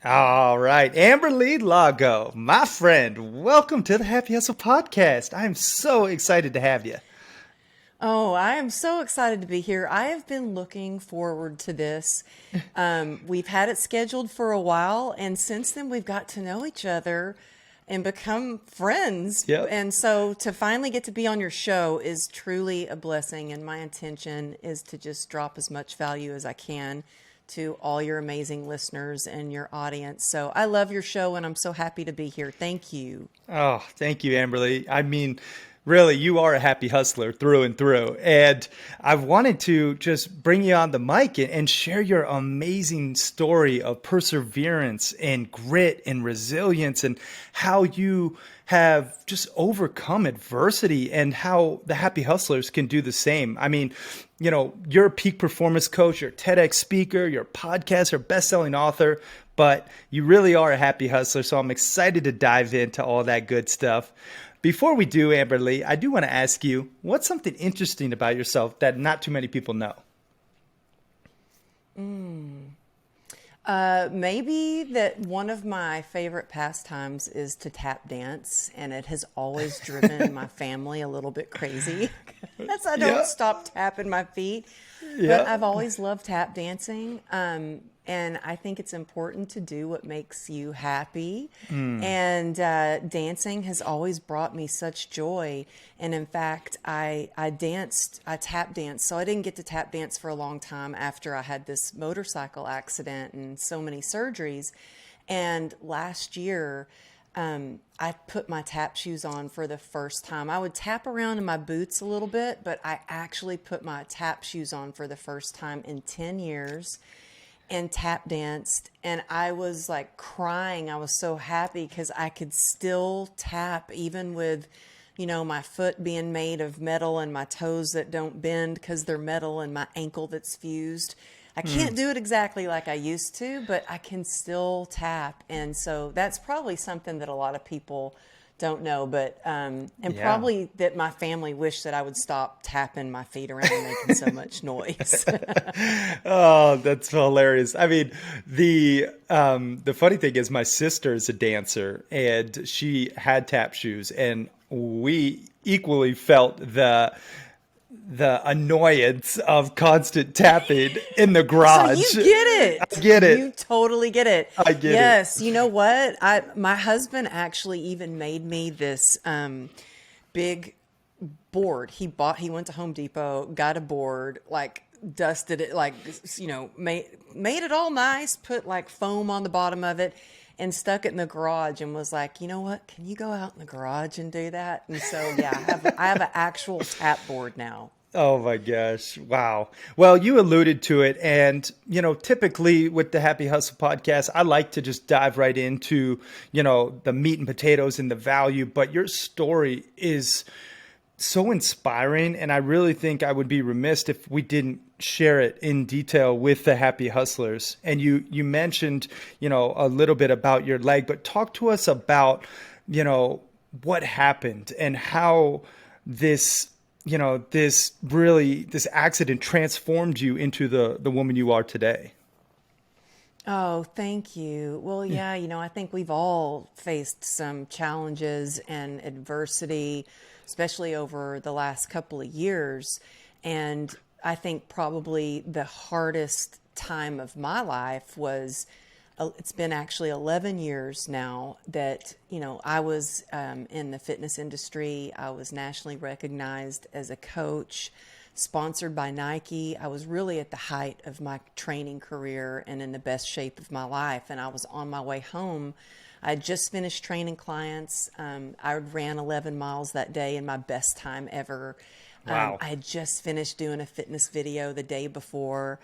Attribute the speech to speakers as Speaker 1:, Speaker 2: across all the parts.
Speaker 1: All right, Amberly Lago, my friend, welcome to the Happy Hustle podcast. I'm so excited to have you.
Speaker 2: Oh, I am so excited to be here. I have been looking forward to this. We've had it scheduled for a while, and since then we've got to know each other and become friends.
Speaker 1: Yep.
Speaker 2: And so to finally get to be on your show is truly a blessing. And my intention is to just drop as much value as I can to all your amazing listeners and your audience. So I love your show, and I'm so happy to be here. Thank you.
Speaker 1: Oh, thank you, Amberly. I mean, really, you are a happy hustler through and through. And I've wanted to just bring you on the mic and share your amazing story of perseverance and grit and resilience and how you have just overcome adversity and how the happy hustlers can do the same. I mean, you're a peak performance coach, you're a TEDx speaker, you're a podcaster, best-selling author, but you really are a happy hustler. So I'm excited to dive into all that good stuff. Before we do, Amberly, I do want to ask you, what's something interesting about yourself that not too many people know?
Speaker 2: Maybe that one of my favorite pastimes is to tap dance, and it has always driven my family a little bit crazy. As I don't
Speaker 1: Yeah,
Speaker 2: stop tapping my feet, but
Speaker 1: yeah.
Speaker 2: I've always loved tap dancing. And I think it's important to do what makes you happy. And dancing has always brought me such joy. And in fact, I tap danced. So I didn't get to tap dance for a long time after I had this motorcycle accident and so many surgeries. And last year, I put my tap shoes on for the first time. I would tap around in my boots a little bit, but I actually put my tap shoes on for the first time in 10 years and tap danced, and I was like crying. I was so happy because I could still tap even with my foot being made of metal and my toes that don't bend because they're metal and my ankle that's fused. I can't do it exactly like I used to, but I can still tap. And so that's probably something that a lot of people don't know, but and
Speaker 1: Yeah.
Speaker 2: probably that my family wished that I would stop tapping my feet around and making so much noise.
Speaker 1: Oh, that's hilarious. I mean, the funny thing is my sister is a dancer and she had tap shoes and we equally felt the annoyance of constant tapping in the
Speaker 2: So you
Speaker 1: garage.
Speaker 2: get
Speaker 1: I
Speaker 2: it.
Speaker 1: get
Speaker 2: You
Speaker 1: it.
Speaker 2: totally get it.
Speaker 1: I get it.
Speaker 2: Yes. You know what? My husband actually even made me this big board. He went to Home Depot, got a board, like dusted it, like made it all nice, put like foam on the bottom of it, and stuck it in the garage, and was like, you know what? Can you go out in the garage and do that? And so yeah, I have an actual tap board now.
Speaker 1: Oh my gosh. Wow. Well, you alluded to it. And, typically with the Happy Hustle podcast, I like to just dive right into, the meat and potatoes and the value. But your story is so inspiring. And I really think I would be remiss if we didn't share it in detail with the Happy Hustlers. And you mentioned, a little bit about your leg, but talk to us about, you know, what happened and how this this accident transformed you into the woman you are today.
Speaker 2: Oh, thank you. Well,
Speaker 1: Yeah.
Speaker 2: yeah, I think we've all faced some challenges and adversity, especially over the last couple of years. And I think probably the hardest time of my life was it's been actually 11 years now that, I was in the fitness industry. I was nationally recognized as a coach, sponsored by Nike. I was really at the height of my training career and in the best shape of my life. And I was on my way home. I had just finished training clients. I ran 11 miles that day in my best time ever.
Speaker 1: Wow.
Speaker 2: I had just finished doing a fitness video the day before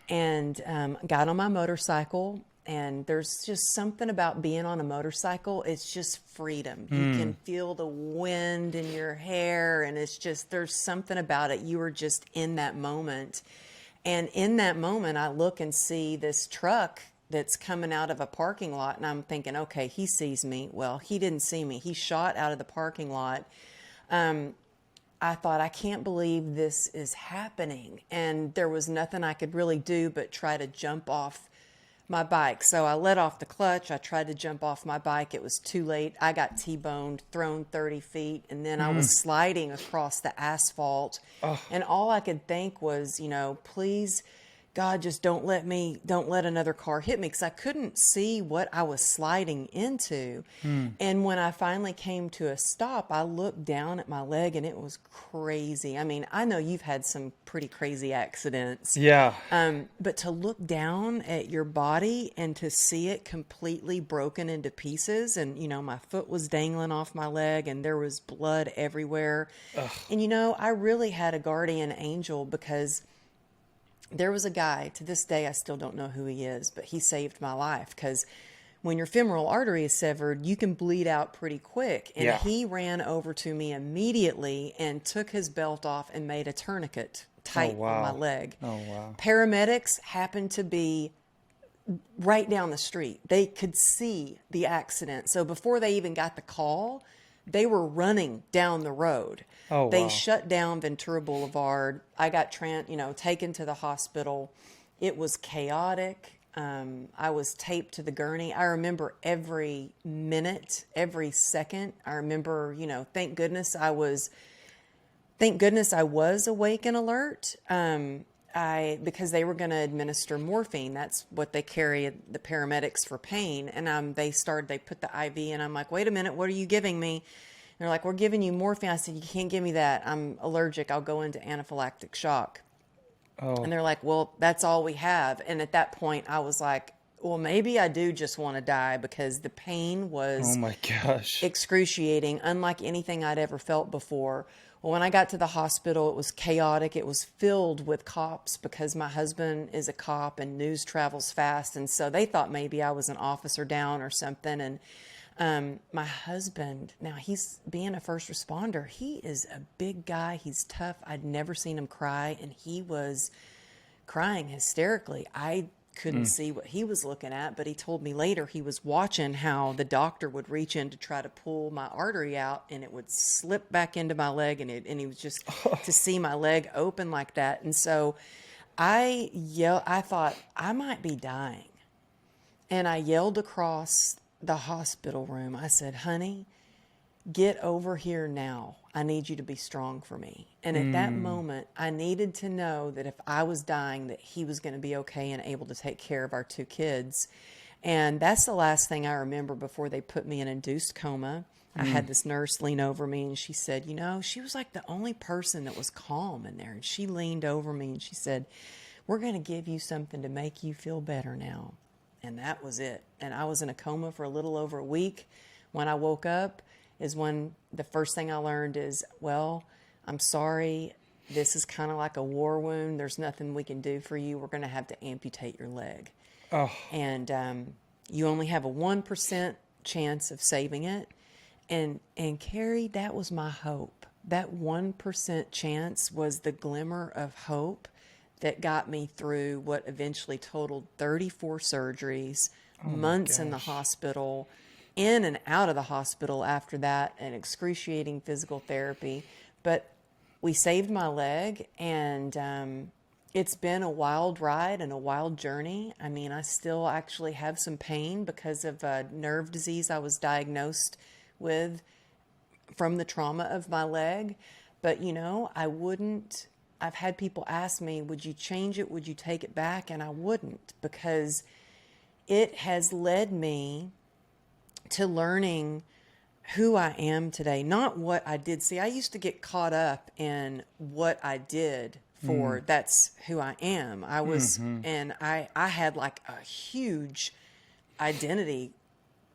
Speaker 2: and got on my motorcycle. And there's just something about being on a motorcycle. It's just freedom. You can feel the wind in your hair, and there's something about it. You are just in that moment. And in that moment, I look and see this truck that's coming out of a parking lot, and I'm thinking, okay, he sees me. Well, he didn't see me. He shot out of the parking lot. I thought, I can't believe this is happening. And there was nothing I could really do but try to jump off my bike. So I let off the clutch. I tried to jump off my bike. It was too late. I got T-boned, thrown 30 feet, and then I was sliding across the asphalt. And all I could think was, please, God, just don't let another car hit me, because I couldn't see what I was sliding into. And when I finally came to a stop, I looked down at my leg and it was crazy. I mean, I know you've had some pretty crazy accidents.
Speaker 1: Yeah.
Speaker 2: But to look down at your body and to see it completely broken into pieces, and, my foot was dangling off my leg and there was blood everywhere. And, I really had a guardian angel, because there was a guy, to this day, I still don't know who he is, but he saved my life, because when your femoral artery is severed, you can bleed out pretty quick. And he ran over to me immediately and took his belt off and made a tourniquet tight on my leg.
Speaker 1: Oh, wow.
Speaker 2: Paramedics happened to be right down the street. They could see the accident. So before they even got the call, they were running down the road.
Speaker 1: Oh,
Speaker 2: They
Speaker 1: wow.
Speaker 2: shut down Ventura Boulevard. I got taken to the hospital. It was chaotic. I was taped to the gurney. I remember every minute, every second. I remember, thank goodness I was awake and alert. Because they were going to administer morphine. That's what they carry, the paramedics, for pain. And they put the IV, and I'm like, wait a minute, what are you giving me? And they're like, we're giving you morphine. I said, you can't give me that. I'm allergic. I'll go into anaphylactic shock. And they're like, well, that's all we have. And at that point, I was like, well, maybe I do just want to die, because the pain was
Speaker 1: Oh my gosh.
Speaker 2: excruciating, unlike anything I'd ever felt before. Well, when I got to the hospital, it was chaotic. It was filled with cops, because my husband is a cop and news travels fast. And so they thought maybe I was an officer down or something. And my husband, now he's being a first responder. He is a big guy. He's tough. I'd never seen him cry. And he was crying hysterically. I couldn't see what he was looking at, but he told me later he was watching how the doctor would reach in to try to pull my artery out, and it would slip back into my leg, and he was just to see my leg open like that. And so I thought I might be dying. And I yelled across the hospital room. I said, honey, get over here now. I need you to be strong for me. And at that moment, I needed to know that if I was dying, that he was going to be okay and able to take care of our two kids. And that's the last thing I remember before they put me in induced coma. I had this nurse lean over me, and she said, she was like the only person that was calm in there. And she leaned over me and she said, we're going to give you something to make you feel better now. And that was it. And I was in a coma for a little over a week. When I woke up is when the first thing I learned is, well, I'm sorry. This is kind of like a war wound. There's nothing we can do for you. We're going to have to amputate your leg. And you only have a 1% chance of saving it. And Carrie, that was my hope. That 1% chance was the glimmer of hope that got me through what eventually totaled 34 surgeries, months in the hospital, in and out of the hospital after that, and excruciating physical therapy. But we saved my leg, and it's been a wild ride and a wild journey. I mean, I still actually have some pain because of a nerve disease I was diagnosed with from the trauma of my leg. But, I've had people ask me, would you change it? Would you take it back? And I wouldn't, because it has led me to learning who I am today, not what I did. See, I used to get caught up in what I did for that's who I am. I was, and I had like a huge identity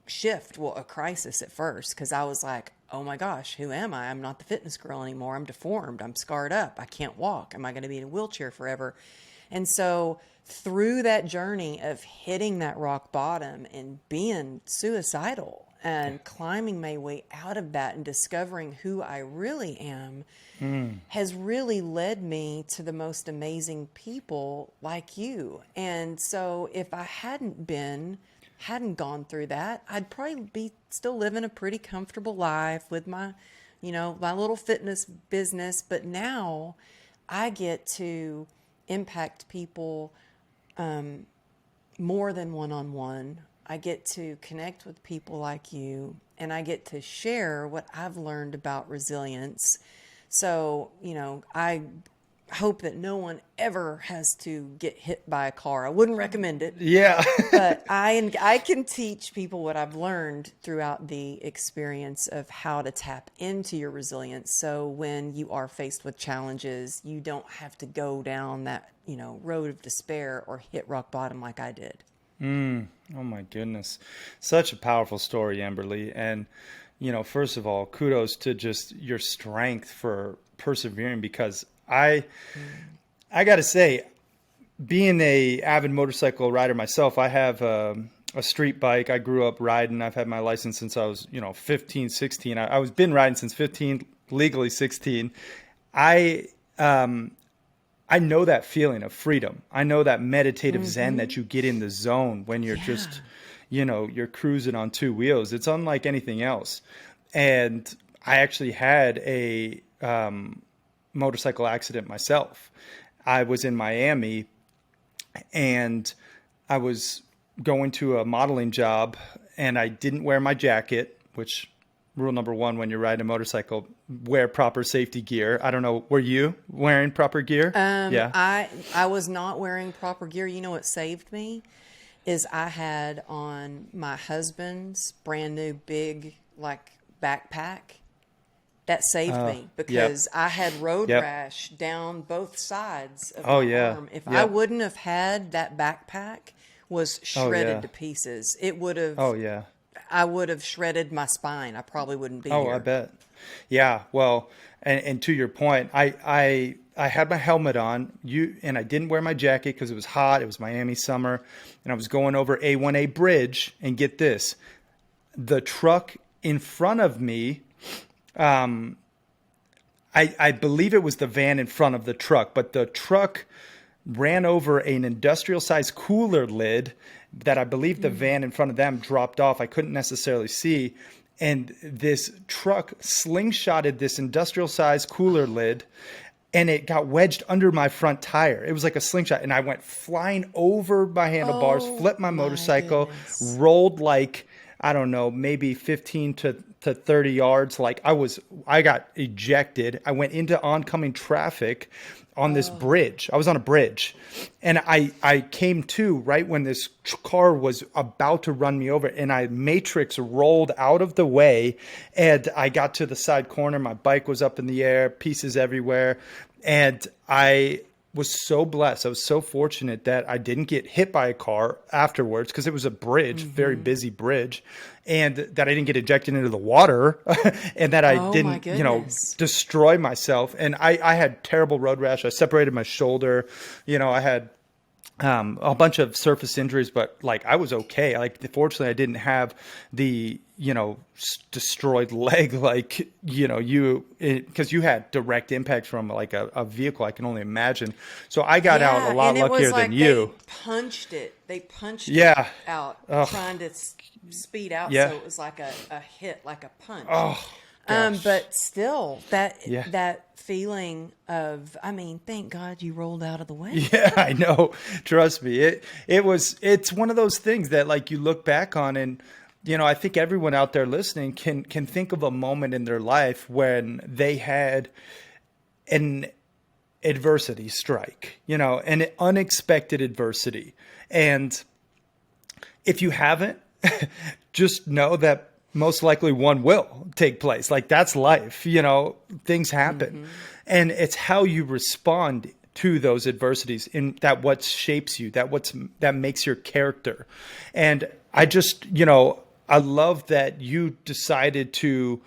Speaker 2: shift, a crisis at first, because I was like, oh my gosh, who am I? I'm not the fitness girl anymore. I'm deformed. I'm scarred up. I can't walk. Am I going to be in a wheelchair forever? And so through that journey of hitting that rock bottom and being suicidal and climbing my way out of that and discovering who I really am has really led me to the most amazing people like you. And so if I hadn't gone through that, I'd probably be still living a pretty comfortable life with my, my little fitness business. But now I get to impact people more than one-on-one. I get to connect with people like you, and I get to share what I've learned about resilience. So, I hope that no one ever has to get hit by a car. I wouldn't recommend it.
Speaker 1: Yeah.
Speaker 2: But I can teach people what I've learned throughout the experience of how to tap into your resilience. So when you are faced with challenges, you don't have to go down that, road of despair or hit rock bottom like I did.
Speaker 1: Oh my goodness. Such a powerful story, Amberly. And, first of all, kudos to just your strength for persevering, because I got to say, being a avid motorcycle rider myself, I have a street bike. I grew up riding. I've had my license since I was, 15, 16. I was been riding since 15, legally 16. I know that feeling of freedom. I know that meditative zen that you get in the zone when you're just, you're cruising on two wheels. It's unlike anything else. And I actually had a motorcycle accident myself. I was in Miami and I was going to a modeling job and I didn't wear my jacket, which rule number one when you're riding a motorcycle, wear proper safety gear. I don't know, were you wearing proper gear? Yeah.
Speaker 2: I was not wearing proper gear. You know what saved me is I had on my husband's brand new big backpack. That saved me because I had road rash down both sides of my arm. If I wouldn't have had that backpack, was shredded to pieces. It would have. I would have shredded my spine. I probably wouldn't be here.
Speaker 1: I bet. Yeah. Well, and to your point, I had my helmet on, and I didn't wear my jacket because it was hot. It was Miami summer, and I was going over A1A bridge. And get this, the truck in front of me, I believe it was the van in front of the truck, but the truck ran over an industrial sized cooler lid that I believe the van in front of them dropped off. I couldn't necessarily see. And this truck slingshotted this industrial sized cooler lid and it got wedged under my front tire. It was like a slingshot. And I went flying over my handlebars, flipped my motorcycle, rolled like, I don't know, maybe 15 to 30 yards. I got ejected. I went into oncoming traffic on this bridge. I was on a bridge and I came to right when this car was about to run me over, and I matrix rolled out of the way and I got to the side corner. My bike was up in the air, pieces everywhere. And I was so blessed. I was so fortunate that I didn't get hit by a car afterwards because it was a bridge, very busy bridge, and that I didn't get ejected into the water and that I didn't, destroy myself. And I had terrible road rash. I separated my shoulder. I had a bunch of surface injuries, but I was okay. Fortunately, I didn't have the, destroyed leg, because you had direct impact from a vehicle. I can only imagine. So I got out a lot luckier than you.
Speaker 2: They punched it out, trying to speed out. So it was like a hit, like a punch. But still, that feeling of, thank God you rolled out of the way.
Speaker 1: Yeah, I know. Trust me. It's one of those things that you look back on, and I think everyone out there listening can think of a moment in their life when they had an adversity strike, an unexpected adversity. And if you haven't, just know that most likely one will take place. That's life, things happen. And it's how you respond to those adversities in that what shapes you, that makes your character. And I just, I love that you decided to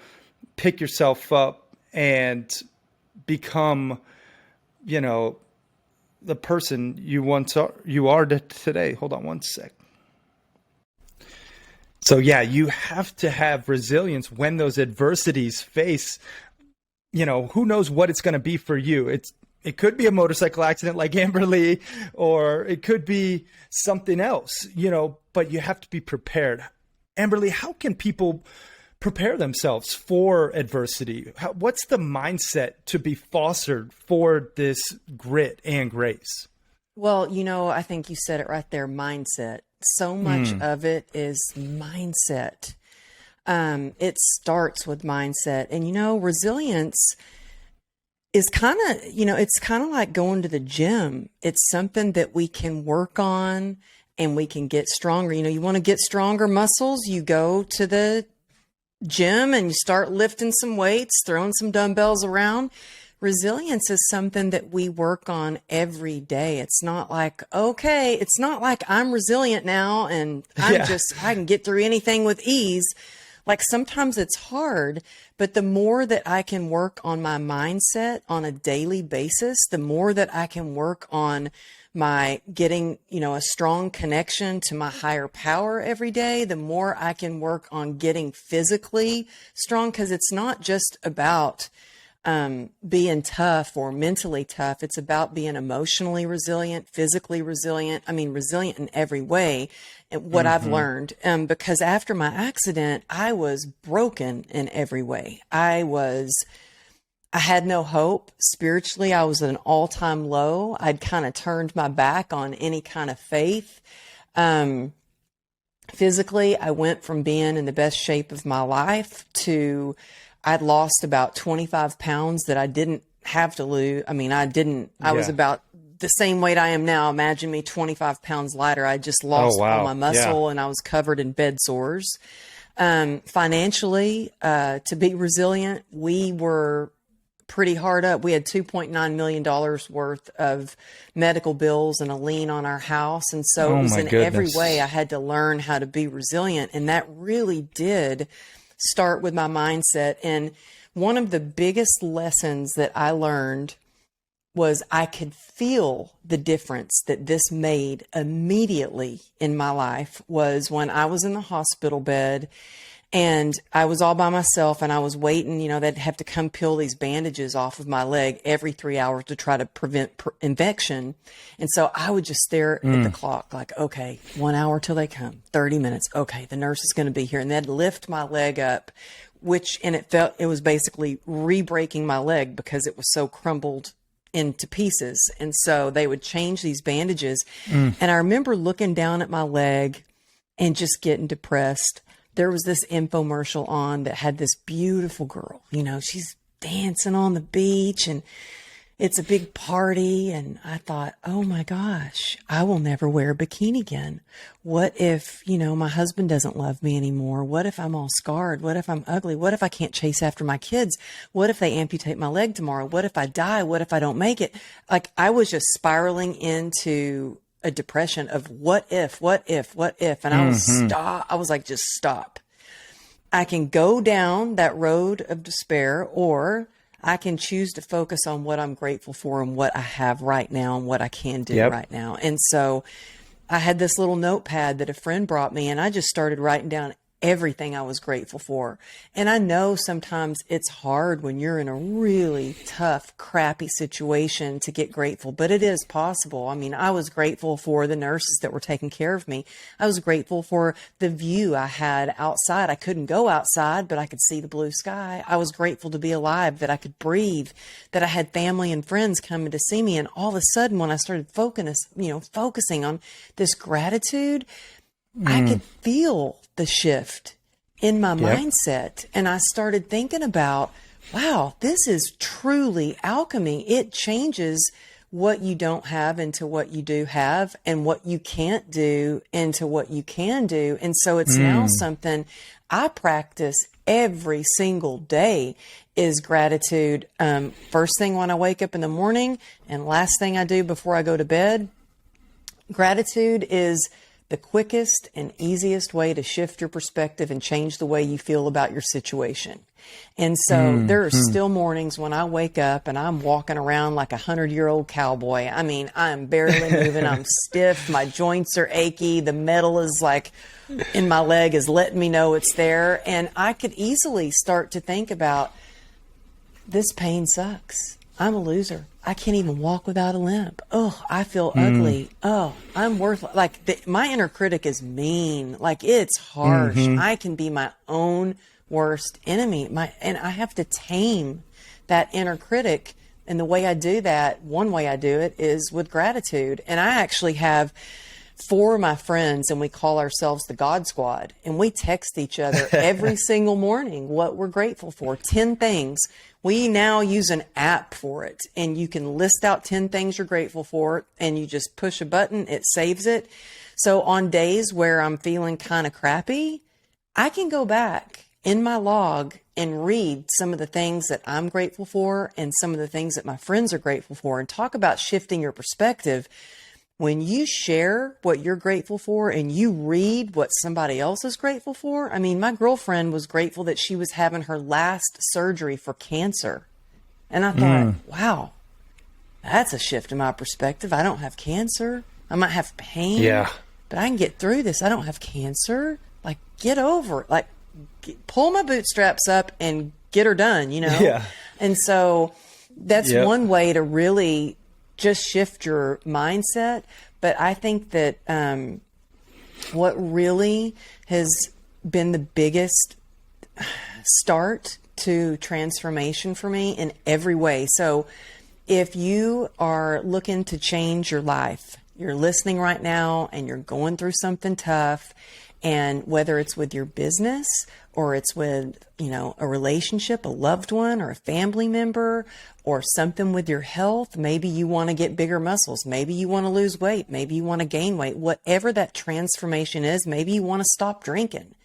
Speaker 1: pick yourself up and become, the person you are today. Hold on one sec. So you have to have resilience when those adversities face, who knows what it's going to be for you. It could be a motorcycle accident like Amberly, or it could be something else, but you have to be prepared. Amberly, how can people prepare themselves for adversity? What's the mindset to be fostered for this grit and grace?
Speaker 2: Well, I think you said it right there, mindset. So much of it is mindset. It starts with mindset. And, resilience is it's kind of like going to the gym. It's something that we can work on and we can get stronger. You want to get stronger muscles, you go to the gym and you start lifting some weights, throwing some dumbbells around. Resilience is something that we work on every day. It's not like, it's not like I'm resilient now and I can get through anything with ease. Like sometimes it's hard, but the more that I can work on my mindset on a daily basis, the more that I can work on my getting, a strong connection to my higher power every day, the more I can work on getting physically strong. Because it's not just about being tough or mentally tough. It's about being emotionally resilient, physically resilient. I mean, resilient in every way. And what I've learned, because after my accident, I was broken in every way. I had no hope spiritually. I was at an all-time low. I'd kind of turned my back on any kind of faith. Physically, I went from being in the best shape of my life to I'd lost about 25 pounds that I didn't have to lose. I mean, I was about the same weight I am now. Imagine me 25 pounds lighter. I just lost all my muscle and I was covered in bed sores. Financially, to be resilient, we were pretty hard up. We had $2.9 million worth of medical bills and a lien on our house. And so it was in every way I had to learn how to be resilient. And that really did start with my mindset. And one of the biggest lessons that I learned was I could feel the difference that this made immediately in my life was when I was in the hospital bed and I was all by myself and I was waiting, they'd have to come peel these bandages off of my leg every 3 hours to try to prevent infection. And so I would just stare at the clock like, okay, 1 hour till they come, 30 minutes. Okay, the nurse is going to be here. And they'd lift my leg up, it was basically re-breaking my leg because it was so crumbled into pieces. And so they would change these bandages. And I remember looking down at my leg and just getting depressed. There was this infomercial on that had this beautiful girl, she's dancing on the beach and it's a big party. And I thought, oh my gosh, I will never wear a bikini again. What if, my husband doesn't love me anymore? What if I'm all scarred? What if I'm ugly? What if I can't chase after my kids? What if they amputate my leg tomorrow? What if I die? What if I don't make it? Like I was just spiraling into a depression of what if, and I was like, just stop. I can go down that road of despair, or I can choose to focus on what I'm grateful for and what I have right now and what I can do right now. And so I had this little notepad that a friend brought me and I just started writing down everything I was grateful for. And I know sometimes it's hard when you're in a really tough, crappy situation to get grateful, but it is possible. I mean, I was grateful for the nurses that were taking care of me. I was grateful for the view I had outside. I couldn't go outside, but I could see the blue sky. I was grateful to be alive, that I could breathe, that I had family and friends coming to see me. And all of a sudden, when I started focusing on this gratitude, I could feel the shift in my mindset. And I started thinking about, wow, this is truly alchemy. It changes what you don't have into what you do have, and what you can't do into what you can do. And so it's now something I practice every single day is gratitude. First thing when I wake up in the morning and last thing I do before I go to bed. Gratitude is the quickest and easiest way to shift your perspective and change the way you feel about your situation. And so there are still mornings when I wake up and I'm walking around like 100-year-old cowboy. I mean, I'm barely moving. I'm stiff. My joints are achy. The metal is like in my leg is letting me know it's there. And I could easily start to think about, this pain sucks. I'm a loser. I can't even walk without a limp. Oh, I feel ugly. Oh, I'm worthless. Like my inner critic is mean. Like it's harsh. I can be my own worst enemy. And I have to tame that inner critic And the way I do that, one way I do it is with gratitude. And I actually have 4 of my friends, and we call ourselves the God Squad. And we text each other every single morning what we're grateful for, 10 things. We now use an app for it, and you can list out 10 things you're grateful for, and you just push a button, it saves it. So on days where I'm feeling kind of crappy, I can go back in my log and read some of the things that I'm grateful for and some of the things that my friends are grateful for, and talk about shifting your perspective. When you share what you're grateful for and you read what somebody else is grateful for, I mean, my girlfriend was grateful that she was having her last surgery for cancer. And I thought, wow, that's a shift in my perspective. I don't have cancer. I might have pain, but I can get through this. I don't have cancer. Like, get over it. Like, pull my bootstraps up and get her done, you know?
Speaker 1: Yeah.
Speaker 2: And so that's one way to really just shift your mindset. But I think that what really has been the biggest start to transformation for me in every way. So if you are looking to change your life, you're listening right now and you're going through something tough, and whether it's with your business or it's with, you know, a relationship, a loved one or a family member, or something with your health, maybe you want to get bigger muscles, maybe you want to lose weight, maybe you want to gain weight, whatever that transformation is, maybe you want to stop drinking.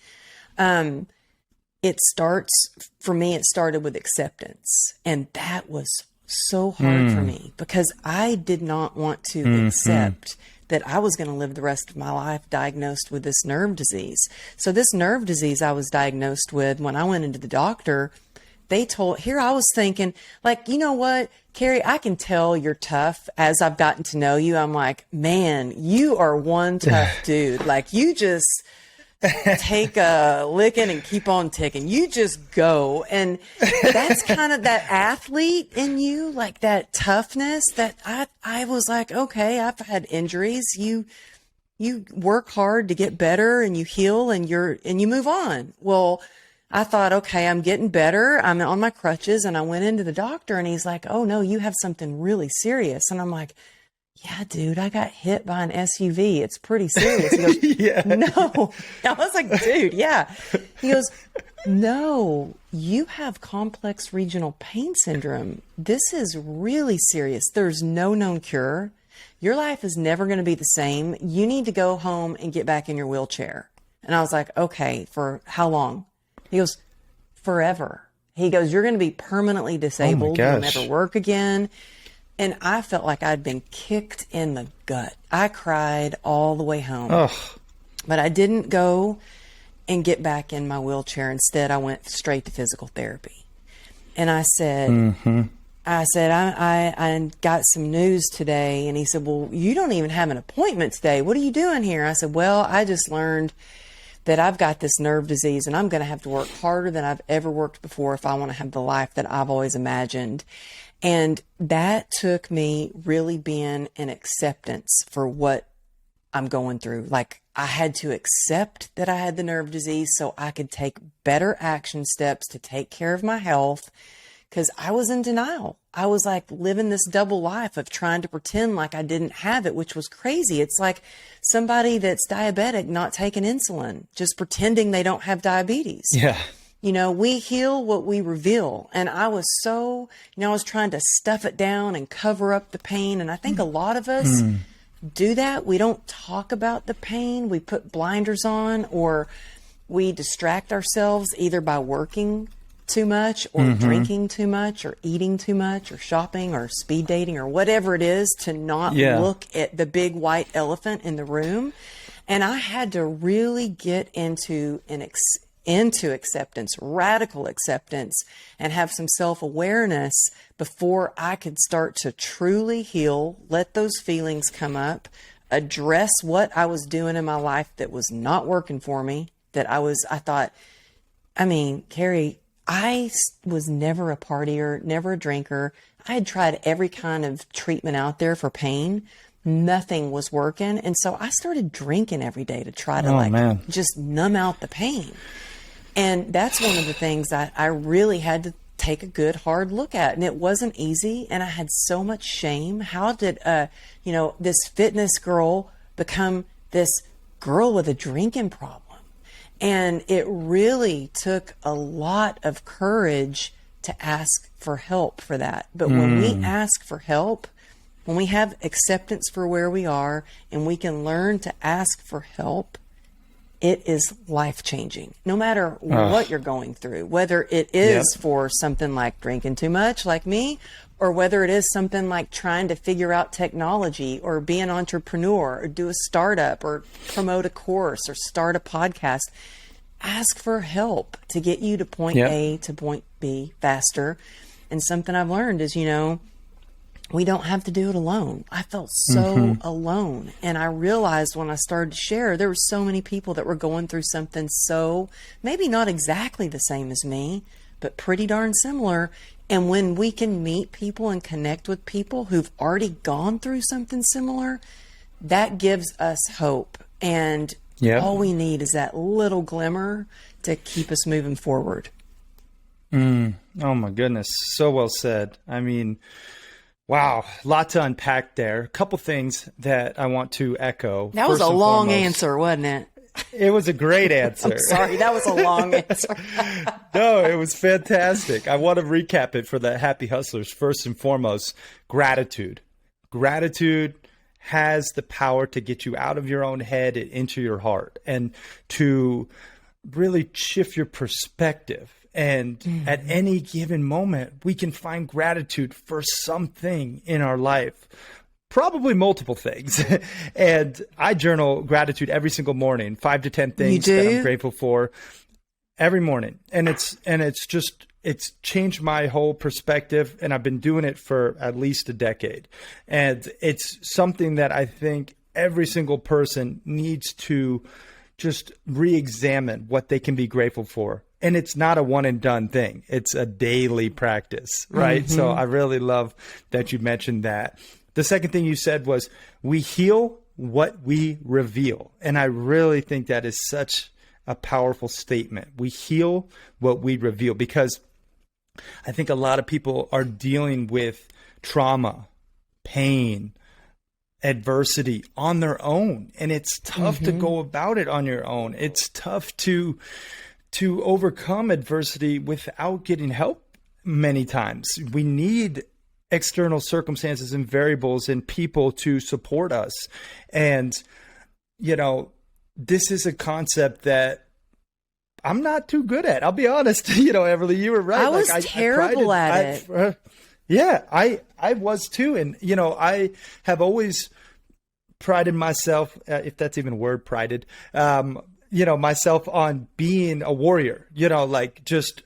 Speaker 2: It starts, for me, it started with acceptance. And that was so hard for me because I did not want to accept that I was going to live the rest of my life diagnosed with this nerve disease. So this nerve disease I was diagnosed with, when I went into the doctor, they told, here I was thinking, like, you know what, Carrie, I can tell you're tough as I've gotten to know you. I'm like, man, you are one tough dude. Like, you just take a licking and keep on ticking. You just go. And that's kind of that athlete in you, like that toughness that I was like, okay, I've had injuries. You work hard to get better and you heal and you move on. Well, I thought, okay, I'm getting better. I'm on my crutches. And I went into the doctor and he's like, oh no, you have something really serious. And I'm like, yeah, dude, I got hit by an SUV. It's pretty serious. He goes, no. I was like, dude, yeah. He goes, no, you have complex regional pain syndrome. This is really serious. There's no known cure. Your life is never going to be the same. You need to go home and get back in your wheelchair. And I was like, okay, for how long? He goes, forever. He goes, you're going to be permanently disabled. You'll never work again. And I felt like I'd been kicked in the gut. I cried all the way home. But I didn't go and get back in my wheelchair. Instead, I went straight to physical therapy. And I said, I got some news today. And he said, well, you don't even have an appointment today. What are you doing here? I said, well, I just learned that I've got this nerve disease and I'm going to have to work harder than I've ever worked before if I want to have the life that I've always imagined. And that took me really being an acceptance for what I'm going through. Like, I had to accept that I had the nerve disease so I could take better action steps to take care of my health, because I was in denial. I was like living this double life of trying to pretend like I didn't have it, which was crazy. It's like somebody that's diabetic not taking insulin, just pretending they don't have diabetes.
Speaker 1: Yeah.
Speaker 2: You know, we heal what we reveal. And I was so, I was trying to stuff it down and cover up the pain. And I think a lot of us do that. We don't talk about the pain. We put blinders on, or we distract ourselves either by working too much or drinking too much or eating too much or shopping or speed dating or whatever it is to not look at the big white elephant in the room. And I had to really get into acceptance, radical acceptance, and have some self-awareness before I could start to truly heal, let those feelings come up, address what I was doing in my life that was not working for me, Carrie, I was never a partier, never a drinker. I had tried every kind of treatment out there for pain. Nothing was working. And so I started drinking every day to try to just numb out the pain. And that's one of the things that I really had take a good hard look at. And it wasn't easy. And I had so much shame. How did, this fitness girl become this girl with a drinking problem? And it really took a lot of courage to ask for help for that. But when we ask for help, when we have acceptance for where we are and we can learn to ask for help, it is life-changing, no matter what you're going through, whether it is for something like drinking too much, like me, or whether it is something like trying to figure out technology or be an entrepreneur or do a startup or promote a course or start a podcast. Ask for help to get you to point A to point B faster. And something I've learned is, we don't have to do it alone. I felt so alone. And I realized when I started to share, there were so many people that were going through something so maybe not exactly the same as me, but pretty darn similar. And when we can meet people and connect with people who've already gone through something similar, that gives us hope. And all we need is that little glimmer to keep us moving forward.
Speaker 1: Oh my goodness. So well said. I mean, wow, a lot to unpack there. A couple things that I want to echo.
Speaker 2: That was a long answer, wasn't it?
Speaker 1: It was a great answer.
Speaker 2: I'm sorry, that was a long answer.
Speaker 1: No, it was fantastic. I want to recap it for the happy hustlers. First and foremost, gratitude. Gratitude has the power to get you out of your own head and into your heart and to really shift your perspective. And at any given moment, we can find gratitude for something in our life, probably multiple things. And I journal gratitude every single morning, 5 to 10 things that I'm grateful for every morning. And it's changed my whole perspective. And I've been doing it for at least a decade. And it's something that I think every single person needs to just re-examine what they can be grateful for. And it's not a one and done thing. It's a daily practice, right? So I really love that you mentioned that. The second thing you said was we heal what we reveal. And I really think that is such a powerful statement. We heal what we reveal, because I think a lot of people are dealing with trauma, pain, adversity on their own. And it's tough to go about it on your own. It's tough to overcome adversity without getting help many times. We need external circumstances and variables and people to support us. And, this is a concept that I'm not too good at. I'll be honest. Everly, you were right.
Speaker 2: I was terrible at it.
Speaker 1: I was too. And, I have always prided myself, if that's even a word, prided, myself on being a warrior, just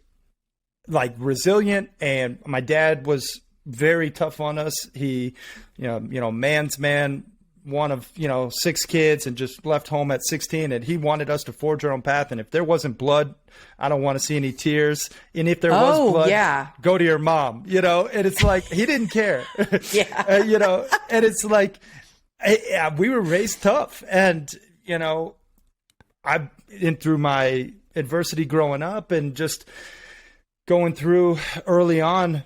Speaker 1: resilient. And my dad was very tough on us. He, man's man, one of, 6 kids, and just left home at 16. And he wanted us to forge our own path. And if there wasn't blood, I don't want to see any tears. And if there was blood, go to your mom, and it's like, he didn't care. And it's like, we were raised tough. And, I've been through my adversity growing up and just going through early on,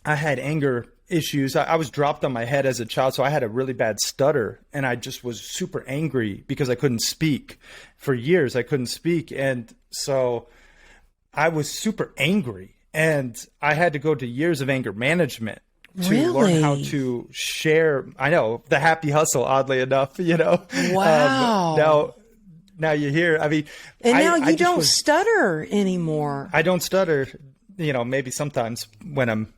Speaker 1: I had anger issues. I was dropped on my head as a child, so I had a really bad stutter, and I just was super angry because I couldn't speak. For years, I couldn't speak, and so I was super angry, and I had to go to years of anger management to learn how to share. I know, the happy hustle, oddly enough,
Speaker 2: Wow.
Speaker 1: Now you hear, I mean,
Speaker 2: and now you don't stutter anymore.
Speaker 1: I don't stutter, maybe sometimes when I'm,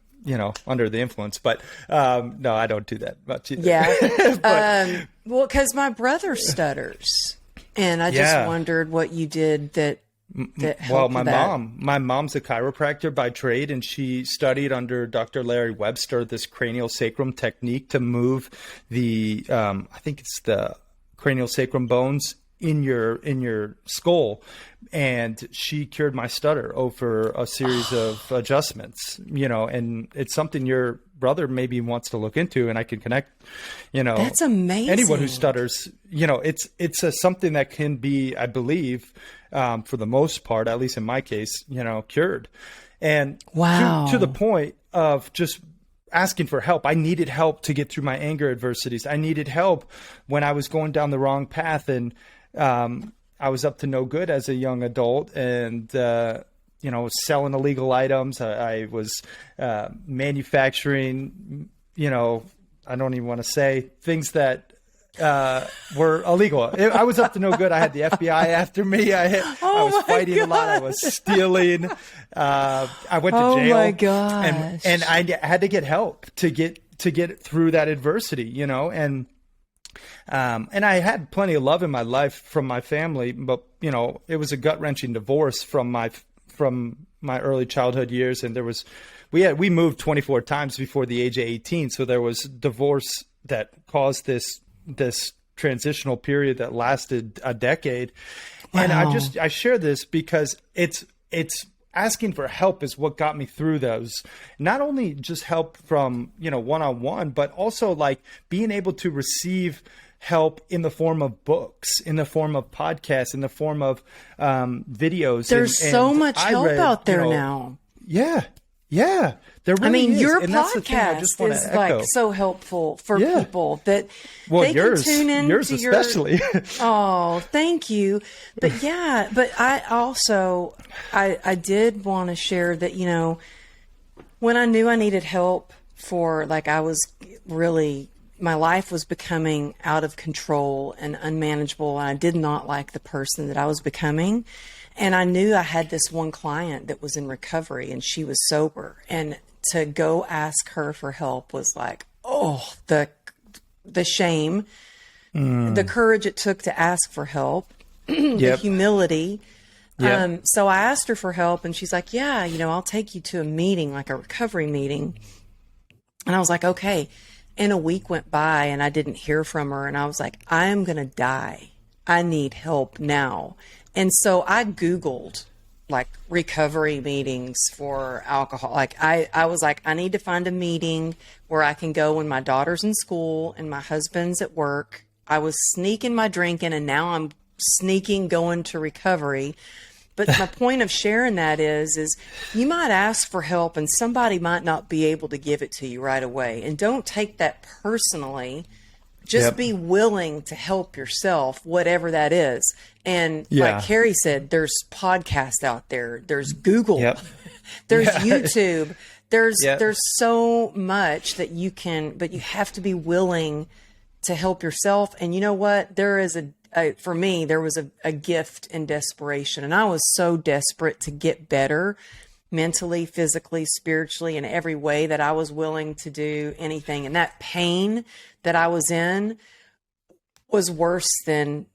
Speaker 1: under the influence, but no, I don't do that much either.
Speaker 2: Yeah. Well, because my brother stutters, and I just wondered what you did that helped
Speaker 1: my mom's a chiropractor by trade, and she studied under Dr. Larry Webster this cranial sacrum technique to move the, I think it's the cranial sacrum bones in your skull, and she cured my stutter over a series of adjustments, and it's something your brother maybe wants to look into, and I can connect,
Speaker 2: that's amazing.
Speaker 1: Anyone who stutters, it's something that can be, I believe, for the most part, at least in my case, cured. And
Speaker 2: Wow.
Speaker 1: to the point of just asking for help. I needed help to get through my anger adversities. I needed help when I was going down the wrong path, and I was up to no good as a young adult, and selling illegal items. I was manufacturing, I don't even want to say things that were illegal. I was up to no good. I had the FBI after me. I was fighting a lot. I was stealing. I went to jail.
Speaker 2: Oh my gosh.
Speaker 1: And I had to get help to get through that adversity, and I had plenty of love in my life from my family, but it was a gut-wrenching divorce from my early childhood years, and we moved 24 times before the age of 18, so there was divorce that caused this transitional period that lasted a decade. Wow. And I share this because it's asking for help is what got me through those. Not only just help from, one-on-one, but also like being able to receive help in the form of books, in the form of podcasts, in the form of videos.
Speaker 2: There's so much help out there now.
Speaker 1: Yeah. Yeah. There really is.
Speaker 2: Your
Speaker 1: and that's the thing I
Speaker 2: podcast
Speaker 1: just want
Speaker 2: is
Speaker 1: to echo.
Speaker 2: like so helpful for people that they
Speaker 1: yours,
Speaker 2: can tune in
Speaker 1: yours
Speaker 2: to
Speaker 1: especially.
Speaker 2: Oh, thank you. But but I also, I did want to share that, when I knew I needed help for, like, I was really, my life was becoming out of control and unmanageable, and I did not like the person that I was becoming. And I knew I had this one client that was in recovery and she was sober, and to go ask her for help was like, the shame, the courage it took to ask for help, the humility.
Speaker 1: Yep.
Speaker 2: So I asked her for help, and she's like, yeah, I'll take you to a meeting, like a recovery meeting. And I was like, okay. And a week went by and I didn't hear from her. And I was like, I am going to die. I need help now. And so I Googled like recovery meetings for alcohol. Like I was like, I need to find a meeting where I can go when my daughter's in school and my husband's at work. I was sneaking my drinking, and now I'm sneaking going to recovery. But my point of sharing that is you might ask for help and somebody might not be able to give it to you right away. And don't take that personally. Just be willing to help yourself, whatever that is. And like Carrie said, there's podcasts out there. There's Google. There's YouTube. There's so much that you can, but you have to be willing to help yourself. And you know what? There is for me, there was a gift in desperation. And I was so desperate to get better mentally, physically, spiritually, in every way that I was willing to do anything. And that pain that I was in was worse than,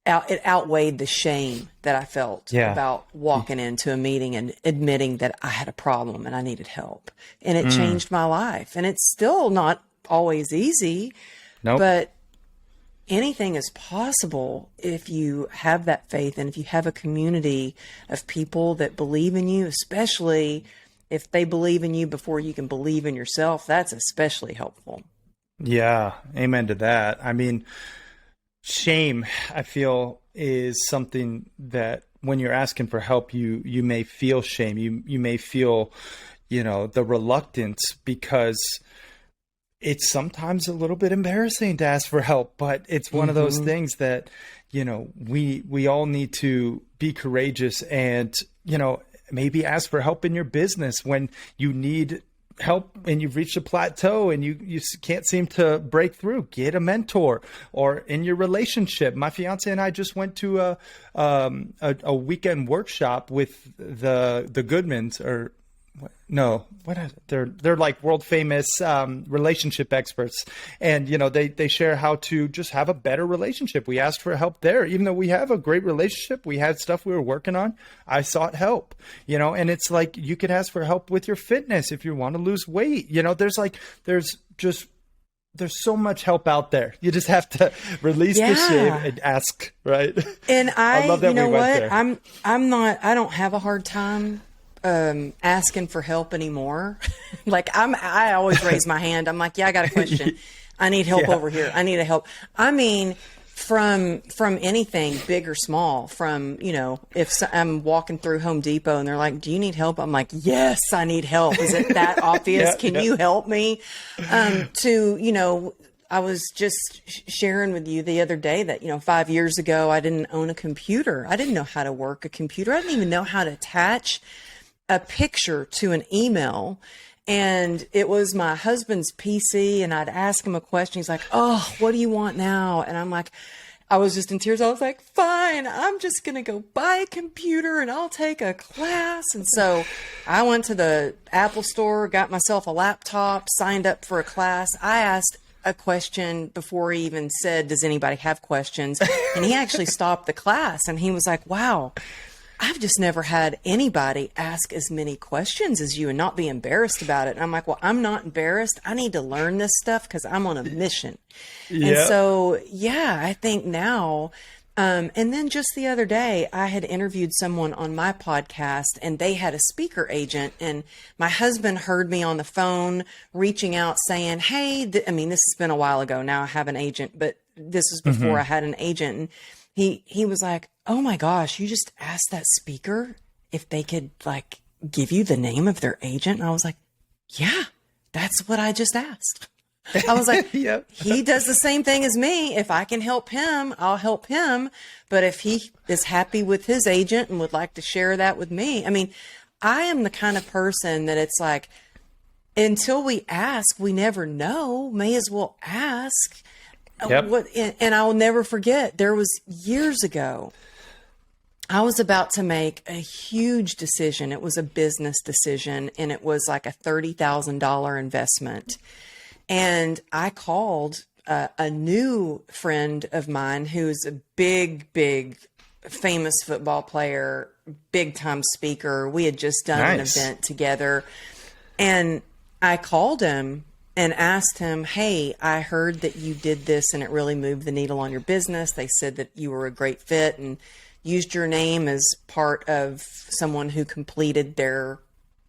Speaker 2: it outweighed the shame that I felt about walking into a meeting and admitting that I had a problem and I needed help. And it changed my life. And it's still not always easy, but anything is possible if you have that faith and if you have a community of people that believe in you, especially if they believe in you before you can believe in yourself. That's especially helpful. Yeah.
Speaker 1: Amen to that. I mean, shame, I feel, is something that when you're asking for help, you may feel shame. You may feel, the reluctance, because it's sometimes a little bit embarrassing to ask for help, but it's one of those things that, we all need to be courageous and, maybe ask for help in your business when you need help and you've reached a plateau and you can't seem to break through. Get a mentor. Or in your relationship. My fiance and I just went to a weekend workshop with the Goodmans, or they're like world famous relationship experts, and they share how to just have a better relationship. We asked for help there, even though we have a great relationship. We had stuff we were working on. I sought help, and it's like you could ask for help with your fitness if you want to lose weight. There's so much help out there. You just have to release the shame and ask, right?
Speaker 2: And I
Speaker 1: love that we went there.
Speaker 2: I don't have a hard time asking for help anymore. Like I always raise my hand. I'm like, I got a question. I need help over here. I need a help. I mean, From anything big or small, from, if I'm walking through Home Depot and they're like, do you need help? I'm like, yes, I need help. Is it that obvious? Can you help me? I was just sharing with you the other day that, 5 years ago, I didn't own a computer. I didn't know how to work a computer. I didn't even know how to attach a picture to an email. And it was my husband's PC, and I'd ask him a question. He's like, oh, what do you want now? And I'm like, I was just in tears. I was like, fine, I'm just going to go buy a computer and I'll take a class. And so I went to the Apple store, got myself a laptop, signed up for a class. I asked a question before he even said, does anybody have questions? And he actually stopped the class, and he was like, wow, I've just never had anybody ask as many questions as you and not be embarrassed about it. And I'm like, well, I'm not embarrassed. I need to learn this stuff because I'm on a mission. And so, I think now, and then just the other day, I had interviewed someone on my podcast, and they had a speaker agent, and my husband heard me on the phone reaching out saying, hey, this has been a while ago. Now I have an agent, but this was before I had an agent. And he was like, oh my gosh, you just asked that speaker if they could give you the name of their agent. And I was like, yeah, that's what I just asked. I was like, he does the same thing as me. If I can help him, I'll help him. But if he is happy with his agent and would like to share that with me, I am the kind of person that it's like, until we ask, we never know. May as well ask. And I will never forget, there was years ago, I was about to make a huge decision. It was a business decision, and it was like a $30,000 investment. And I called a new friend of mine who's a big, famous football player, big time speaker. We had just done an event together. And I called him and asked him, hey, I heard that you did this and it really moved the needle on your business. They said that you were a great fit and used your name as part of someone who completed their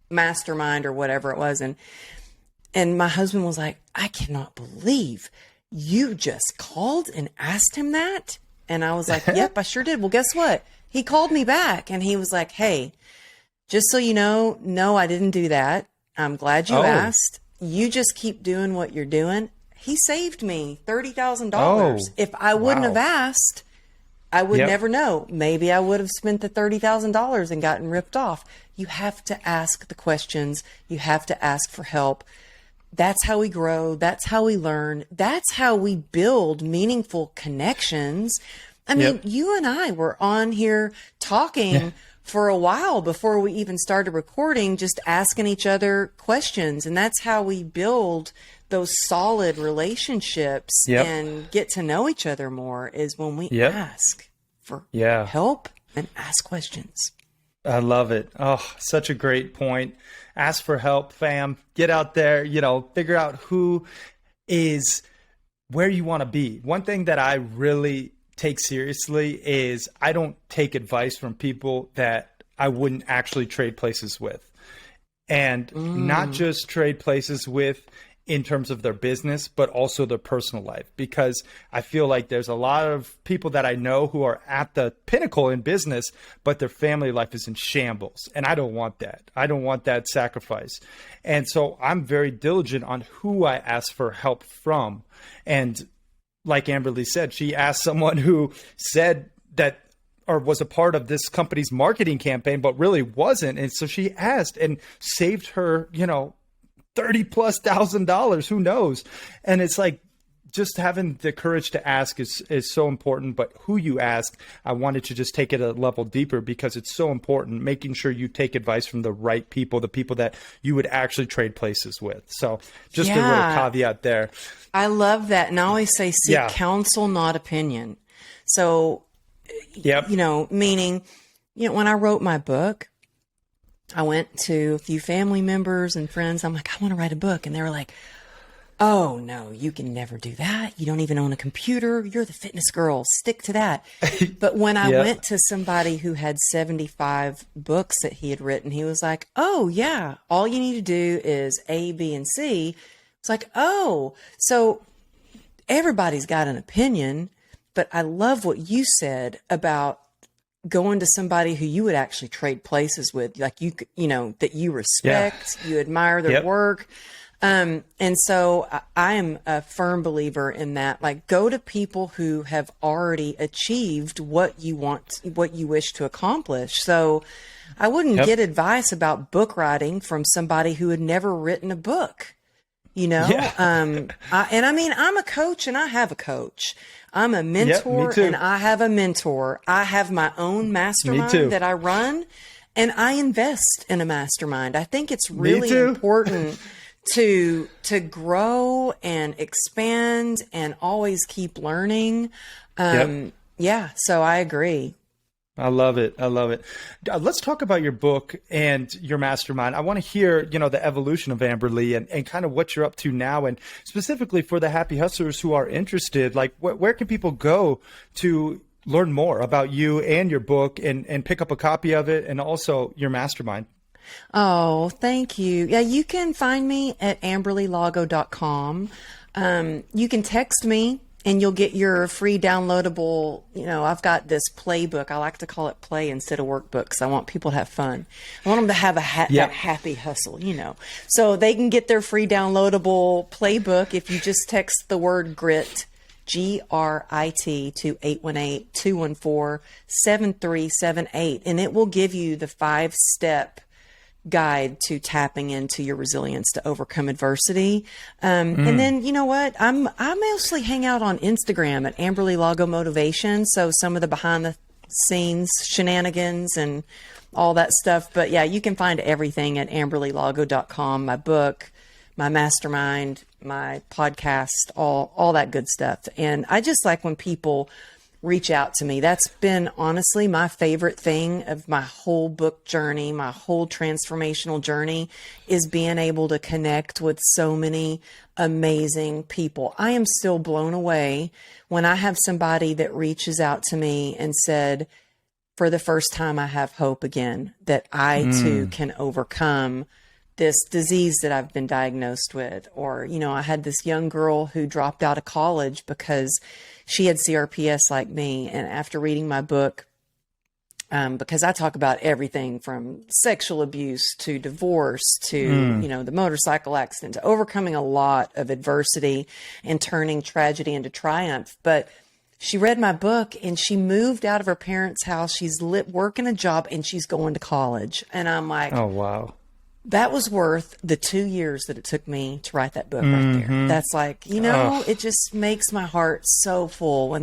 Speaker 2: mastermind or whatever it was. And my husband was like, I cannot believe you just called and asked him that. And I was like, yep, I sure did. Well, guess what? He called me back and he was like, hey, just so you know, no, I didn't do that. I'm glad you asked. You just keep doing what you're doing. He saved me $30,000. If I wouldn't have asked, I would never know. Maybe I would have spent the $30,000 and gotten ripped off. You have to ask the questions. You have to ask for help. That's how we grow. That's how we learn. That's how we build meaningful connections. You and I were on here talking for a while before we even started recording, just asking each other questions. And that's how we build those solid relationships and get to know each other more, is when we ask for help and ask questions.
Speaker 1: I love it. Oh, such a great point. Ask for help, fam. Get out there, figure out who is where you want to be. One thing that I really take seriously is I don't take advice from people that I wouldn't actually trade places with. And not just trade places with in terms of their business, but also their personal life. Because I feel like there's a lot of people that I know who are at the pinnacle in business, but their family life is in shambles. And I don't want that. I don't want that sacrifice. And so I'm very diligent on who I ask for help from. And like Amberly said, she asked someone who said that, or was a part of this company's marketing campaign, but really wasn't. And so she asked and saved her, $30,000+, who knows? And it's like, just having the courage to ask is so important. But who you ask, I wanted to just take it a level deeper, because it's so important, making sure you take advice from the right people, the people that you would actually trade places with. So just a little caveat there.
Speaker 2: I love that. And I always say, seek counsel, not opinion. So, meaning, when I wrote my book, I went to a few family members and friends. I'm like, I want to write a book. And they were like, oh, no, you can never do that. You don't even own a computer. You're the fitness girl. Stick to that. But when I went to somebody who had 75 books that he had written, he was like, oh, yeah, all you need to do is A, B, and C. It's like, oh, so everybody's got an opinion. But I love what you said about going to somebody who you would actually trade places with, like that you respect, you admire their work. And so I am a firm believer in that. Like, go to people who have already achieved what you want, what you wish to accomplish. So I wouldn't get advice about book writing from somebody who had never written a book. I'm a coach and I have a coach. I'm a mentor and I have a mentor. I have my own mastermind that I run, and I invest in a mastermind. I think it's really important to grow and expand and always keep learning. So I agree.
Speaker 1: I love it. I love it. Let's talk about your book and your mastermind. I want to hear, the evolution of Amberly and kind of what you're up to now. And specifically for the happy hustlers who are interested, like where can people go to learn more about you and your book and pick up a copy of it, and also your mastermind?
Speaker 2: Oh, thank you. Yeah, you can find me at amberlylago.com. You can text me and you'll get your free downloadable. I've got this playbook. I like to call it play instead of workbook, because I want people to have fun. I want them to have that happy hustle, So they can get their free downloadable playbook if you just text the word GRIT, GRIT, to 818-214-7378. And it will give you the 5-step guide to tapping into your resilience to overcome adversity. And then, you know what? I mostly hang out on Instagram at Amberly Lago Motivation. So some of the behind the scenes shenanigans and all that stuff. But yeah, you can find everything at amberlylago.com, my book, my mastermind, my podcast, all that good stuff. And I just like when people reach out to me. That's been honestly my favorite thing of my whole book journey, my whole transformational journey, is being able to connect with so many amazing people. I am still blown away when I have somebody that reaches out to me and said, for the first time, I have hope again, that I too can overcome this disease that I've been diagnosed with. Or, I had this young girl who dropped out of college because she had CRPS like me. And after reading my book, because I talk about everything from sexual abuse to divorce to, the motorcycle accident, to overcoming a lot of adversity and turning tragedy into triumph. But she read my book and she moved out of her parents' house. She's working a job and she's going to college. And I'm like, oh, wow. That was worth the 2 years that it took me to write that book right there. That's like, it just makes my heart so full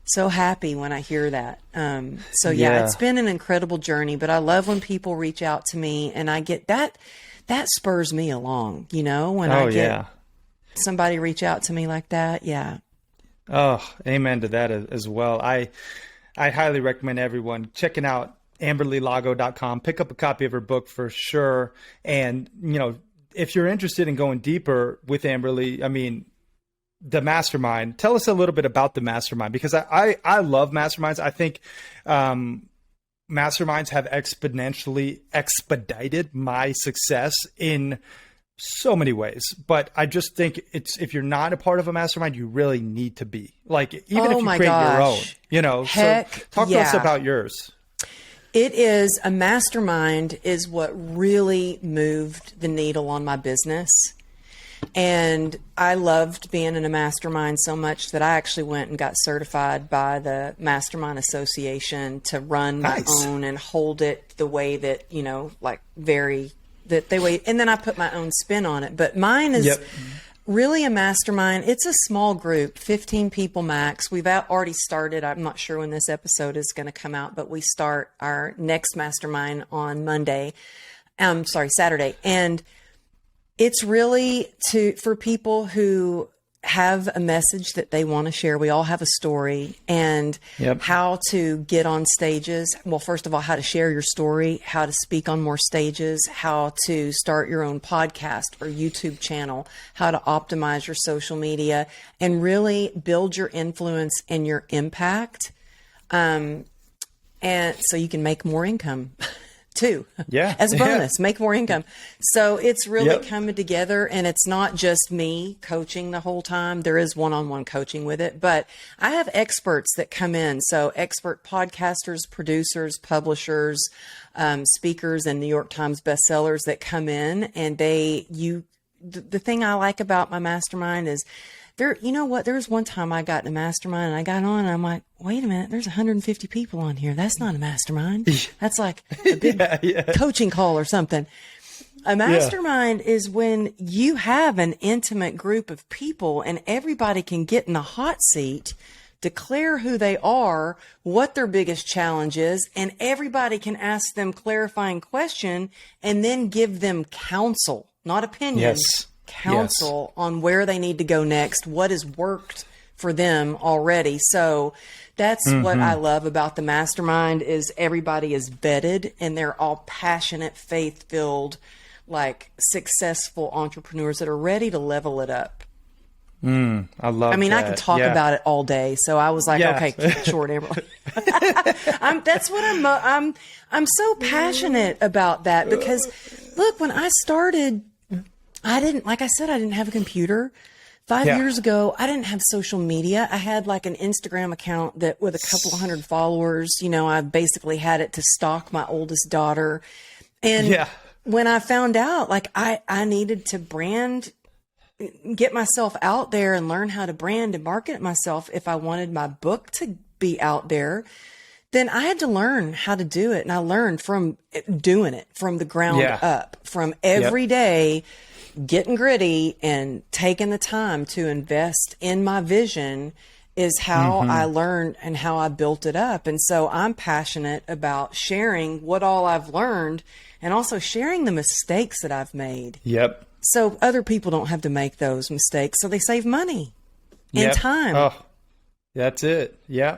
Speaker 2: so happy when I hear that. It's been an incredible journey, but I love when people reach out to me and I get that spurs me along, when I get somebody reach out to me like that. Yeah.
Speaker 1: Oh, amen to that as well. I highly recommend everyone checking out amberlylago.com. Pick up a copy of her book for sure. And, if you're interested in going deeper with Amberly, the mastermind, tell us a little bit about the mastermind, because I love masterminds. I think masterminds have exponentially expedited my success in so many ways. But I just think if you're not a part of a mastermind, you really need to be. Like, even if you create your own,
Speaker 2: Heck,
Speaker 1: so talk to us about yours.
Speaker 2: It is a mastermind is what really moved the needle on my business. And I loved being in a mastermind so much that I actually went and got certified by the Mastermind Association to run my own and hold it the way that, and then I put my own spin on it. But mine is really a mastermind. It's a small group, 15 people max. We've already started. I'm not sure when this episode is going to come out, but we start our next mastermind on Saturday. And it's really for people who have a message that they want to share. We all have a story, and how to get on stages. Well, first of all, how to share your story, how to speak on more stages, how to start your own podcast or YouTube channel, how to optimize your social media and really build your influence and your impact. And so you can make more income. too,
Speaker 1: Yeah.
Speaker 2: as a bonus, make more income. So it's really
Speaker 1: Yep.
Speaker 2: coming together, and it's not just me coaching the whole time. There is one-on-one coaching with it, but I have experts that come in. So expert podcasters, producers, publishers, speakers, and New York Times bestsellers that come in, and the thing I like about my mastermind is you know what? There was one time I got in a mastermind and I got on and I'm like, wait a minute, there's 150 people on here. That's not a mastermind. That's like a big coaching call or something. A mastermind is when you have an intimate group of people and everybody can get in the hot seat, declare who they are, what their biggest challenge is, and everybody can ask them clarifying question and then give them counsel, not opinion.
Speaker 1: Yes.
Speaker 2: Counsel on where they need to go next, what has worked for them already. So that's what I love about the mastermind is everybody is vetted and they're all passionate, faith-filled, like successful entrepreneurs that are ready to level it up.
Speaker 1: I love
Speaker 2: I mean,
Speaker 1: that.
Speaker 2: I could talk about it all day. So I was like,
Speaker 1: Yeah.
Speaker 2: okay, keep it short, Amberly. That's what I'm so passionate about that because look, when I started, I didn't have a computer. 5 years ago, I didn't have social media. I had like an Instagram account that with a couple of hundred followers, you know, I basically had it to stalk my oldest daughter. And when I found out like I needed to get myself out there and learn how to brand and market myself if I wanted my book to be out there, then I had to learn how to do it. And I learned from doing it from the ground up, from every day getting gritty and taking the time to invest in my vision is how I learned and how I built it up. And so I'm passionate about sharing what all I've learned and also sharing the mistakes that I've made.
Speaker 1: Yep.
Speaker 2: So other people don't have to make those mistakes. So they save money and time.
Speaker 1: Oh, that's it. Yeah.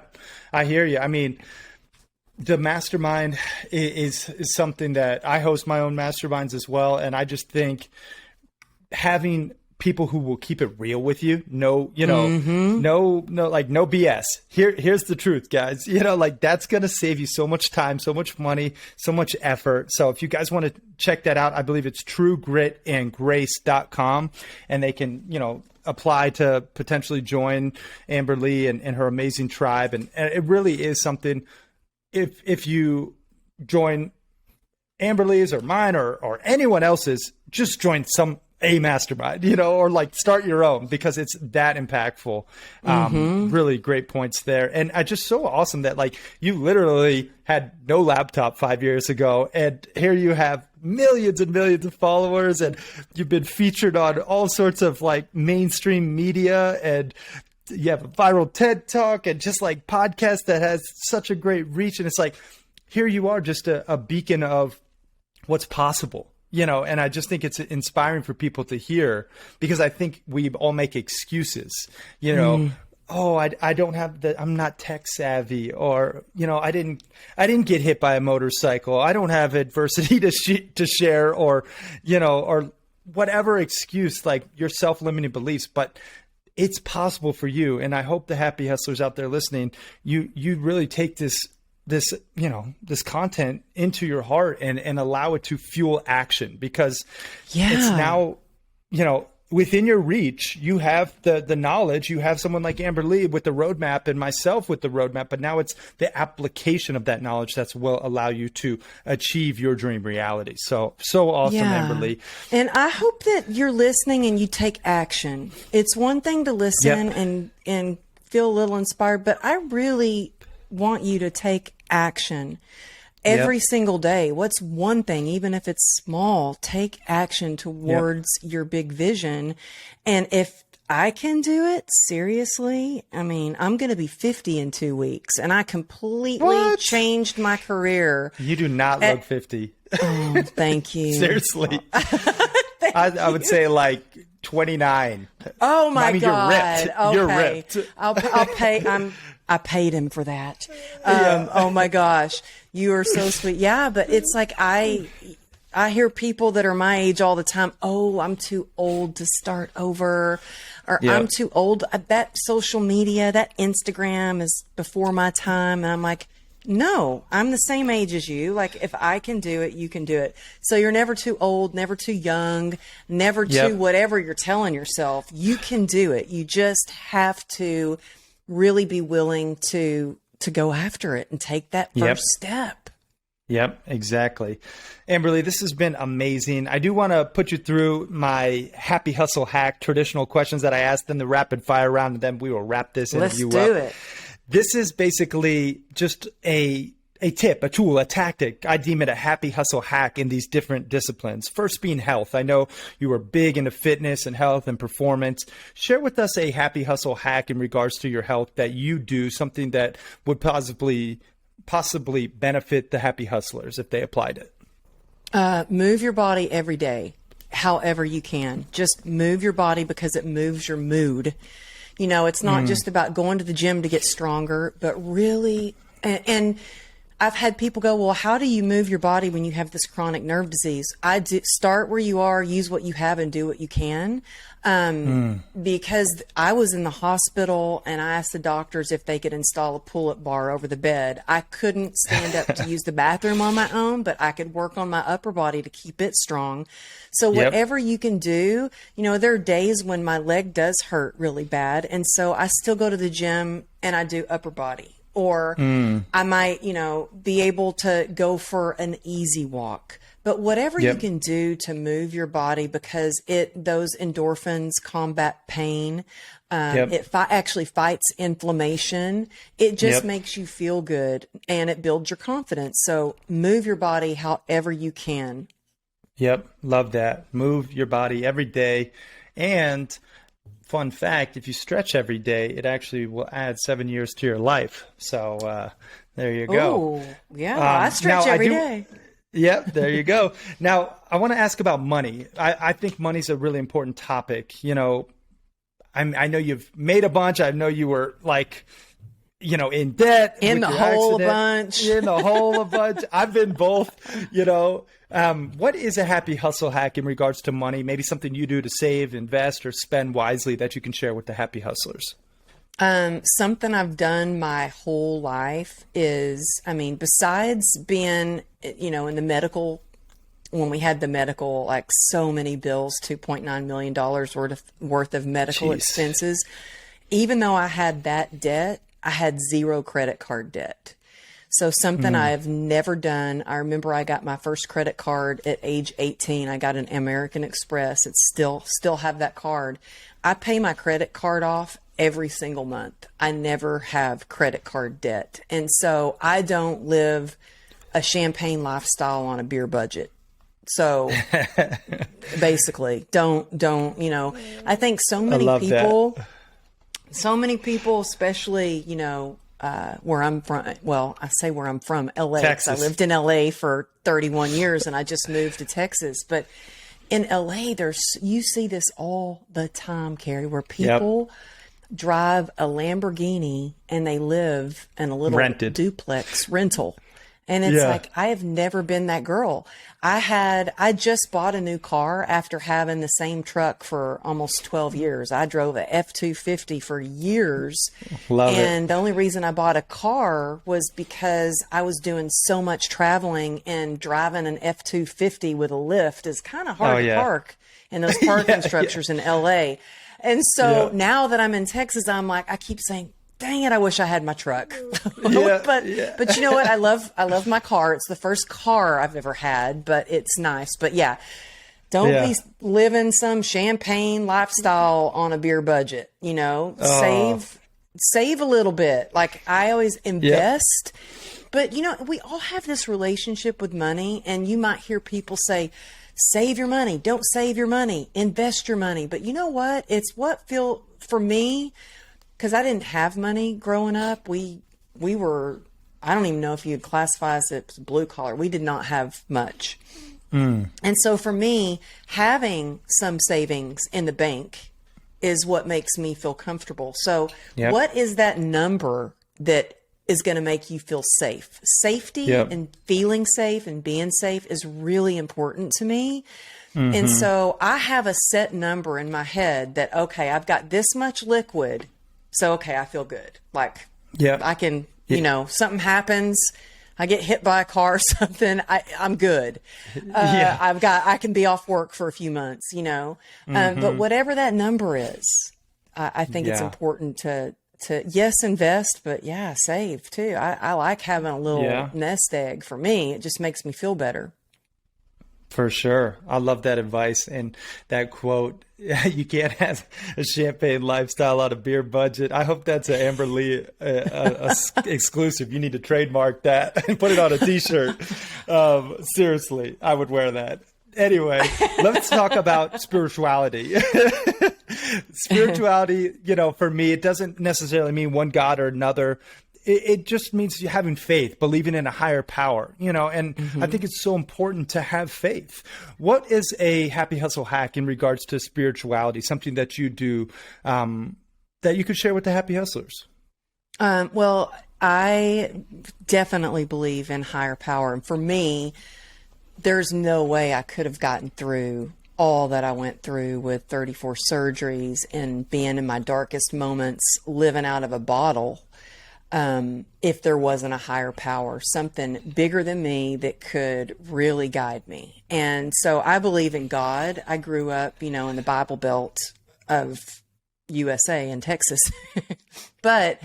Speaker 1: I hear you. I mean, the mastermind is something that I host my own masterminds as well. And I just think having people who will keep it real with you, no BS. Here's the truth, guys. You know, like that's going to save you so much time, so much money, so much effort. So if you guys want to check that out, I believe it's truegritandgrace.com and they can, you know, apply to potentially join Amberly and her amazing tribe. And it really is something, if you join Amberly's or mine or anyone else's, just join a mastermind, you know, or like start your own because it's that impactful. Really great points there. And I just so awesome that like you literally had no laptop 5 years ago and here you have millions and millions of followers and you've been featured on all sorts of like mainstream media and you have a viral TED talk and just like podcast that has such a great reach. And it's like, here you are just a beacon of what's possible. You know, and I just think it's inspiring for people to hear because I think we all make excuses, you know, I don't have I'm not tech savvy or, you know, I didn't get hit by a motorcycle. I don't have adversity to share or, you know, or whatever excuse, like your self-limiting beliefs, but it's possible for you. And I hope the happy hustlers out there listening, you really take this, you know, this content into your heart and allow it to fuel action because it's now, you know, within your reach, you have the knowledge, you have someone like Amberly with the roadmap and myself with the roadmap, but now it's the application of that knowledge that's will allow you to achieve your dream reality. So awesome, Amberly.
Speaker 2: And I hope that you're listening and you take action. It's one thing to listen and feel a little inspired, but I really want you to take action every single day. What's one thing, even if it's small, take action towards your big vision. And if I can do it, seriously, I mean, I'm going to be 50 in 2 weeks and I completely changed my career.
Speaker 1: You do not look 50.
Speaker 2: Oh, thank you.
Speaker 1: Seriously. I would say like 29.
Speaker 2: Oh my
Speaker 1: I mean,
Speaker 2: God.
Speaker 1: You're ripped.
Speaker 2: Okay.
Speaker 1: You're ripped.
Speaker 2: I'll pay. I paid him for that. Oh my gosh. You are so sweet. Yeah. But it's like, I hear people that are my age all the time. Oh, I'm too old to start over or I'm too old. That social media, that Instagram is before my time. And I'm like, No, I'm the same age as you. Like, if I can do it, you can do it. So you're never too old, never too young, never too whatever you're telling yourself. You can do it. You just have to really be willing to go after it and take that first step.
Speaker 1: Yep, exactly. Amberly, this has been amazing. I do want to put you through my happy hustle hack traditional questions that I asked in the rapid fire round, and then we will wrap this interview up.
Speaker 2: Let's do it.
Speaker 1: This is basically just a tip, a tool, a tactic. I deem it a happy hustle hack in these different disciplines. First being health. I know you are big into fitness and health and performance. Share with us a happy hustle hack in regards to your health that you do, something that would possibly benefit the happy hustlers if they applied it.
Speaker 2: Move your body every day, however you can. Just move your body because it moves your mood. You know, it's not just about going to the gym to get stronger, but really, and I've had people go, well, how do you move your body when you have this chronic nerve disease? I do start where you are, use what you have, and do what you can. Because I was in the hospital and I asked the doctors if they could install a pull-up bar over the bed. I couldn't stand up to use the bathroom on my own, but I could work on my upper body to keep it strong. So whatever you can do, you know, there are days when my leg does hurt really bad. And so I still go to the gym and I do upper body. Or I might, you know, be able to go for an easy walk. But whatever you can do to move your body, because those endorphins combat pain. It actually fights inflammation. It just makes you feel good and it builds your confidence. So move your body however you can.
Speaker 1: Yep. Love that. Move your body every day. And fun fact, if you stretch every day, it actually will add 7 years to your life. So there you go.
Speaker 2: Oh, yeah. I stretch every day.
Speaker 1: Yep, there you go. Now, I want to ask about money. I think money's a really important topic. You know, I know you've made a bunch. I know you were like, you know, in debt.
Speaker 2: In the hole a bunch.
Speaker 1: In the hole a bunch. I've been both, you know. What is a happy hustle hack in regards to money? Maybe something you do to save, invest, or spend wisely that you can share with the happy hustlers.
Speaker 2: Something I've done my whole life is, I mean, besides being, you know, in the medical, when we had the medical, like so many bills, $2.9 million worth of medical expenses, even though I had that debt, I had zero credit card debt. So something I've never done. I remember I got my first credit card at age 18. I got an American Express. It's still have that card. I pay my credit card off every single month. I never have credit card debt. And so I don't live a champagne lifestyle on a beer budget. So basically don't, you know, I think so many people, especially, you know, where I'm from, well, I say where I'm from, LA.
Speaker 1: Texas.
Speaker 2: I lived in LA for 31 years and I just moved to Texas. But in LA, you see this all the time, Carrie, where people drive a Lamborghini and they live in a little duplex rental. And it's like, I have never been that girl. I just bought a new car after having the same truck for almost 12 years. I drove a F-250 for years. And the only reason I bought a car was because I was doing so much traveling, and driving an F-250 with a lift is kind of hard to park in those parking structures in LA. And so now that I'm in Texas, I'm like, I keep saying, dang it, I wish I had my truck. But you know what? I love my car. It's the first car I've ever had, but it's nice. But don't be living some champagne lifestyle on a beer budget, you know. Save a little bit. Like, I always invest. But you know, we all have this relationship with money, and you might hear people say, save your money, don't save your money, invest your money. But you know what? It's for me, because I didn't have money growing up. We were, I don't even know if you'd classify us as blue collar. We did not have much. And so for me, having some savings in the bank is what makes me feel comfortable. So what is that number that is going to make you feel safe? Safety and feeling safe and being safe is really important to me. And so I have a set number in my head that, okay, I've got this much liquid. So, okay, I feel good. Like, I can You know, something happens, I get hit by a car or something, I'm good. I can be off work for a few months, you know. But whatever that number is, I think it's important to yes, invest, but save too. I like having a little nest egg for me. It just makes me feel better.
Speaker 1: For sure. I love that advice and that quote. You can't have a champagne lifestyle on a beer budget. I hope that's an Amberly exclusive. You need to trademark that and put it on a t-shirt. Seriously, I would wear that. Anyway, let's talk about spirituality. Spirituality, you know, for me, it doesn't necessarily mean one God or another. It just means having faith, believing in a higher power, you know, and I think it's so important to have faith. What is a happy hustle hack in regards to spirituality, something that you do that you could share with the happy hustlers?
Speaker 2: Well, I definitely believe in higher power. And for me, there's no way I could have gotten through all that I went through with 34 surgeries and being in my darkest moments, living out of a bottle. If there wasn't a higher power, something bigger than me that could really guide me. And so I believe in God. I grew up, you know, in the Bible Belt of USA in Texas. But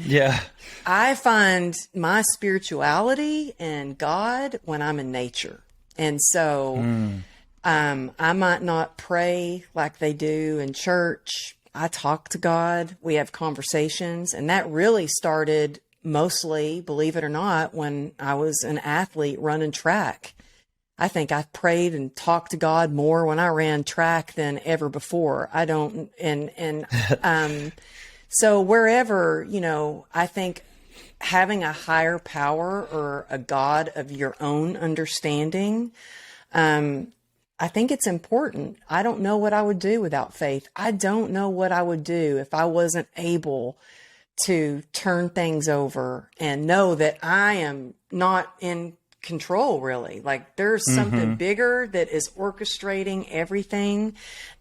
Speaker 2: I find my spirituality and God when I'm in nature. And so I might not pray like they do in church. I talk to God. We have conversations. And that really started mostly, believe it or not, when I was an athlete running track. I think I prayed and talked to God more when I ran track than ever before. So wherever, you know, I think having a higher power or a God of your own understanding, I think it's important. I don't know what I would do without faith. I don't know what I would do if I wasn't able to turn things over and know that I am not in control, really. Like there's something bigger that is orchestrating everything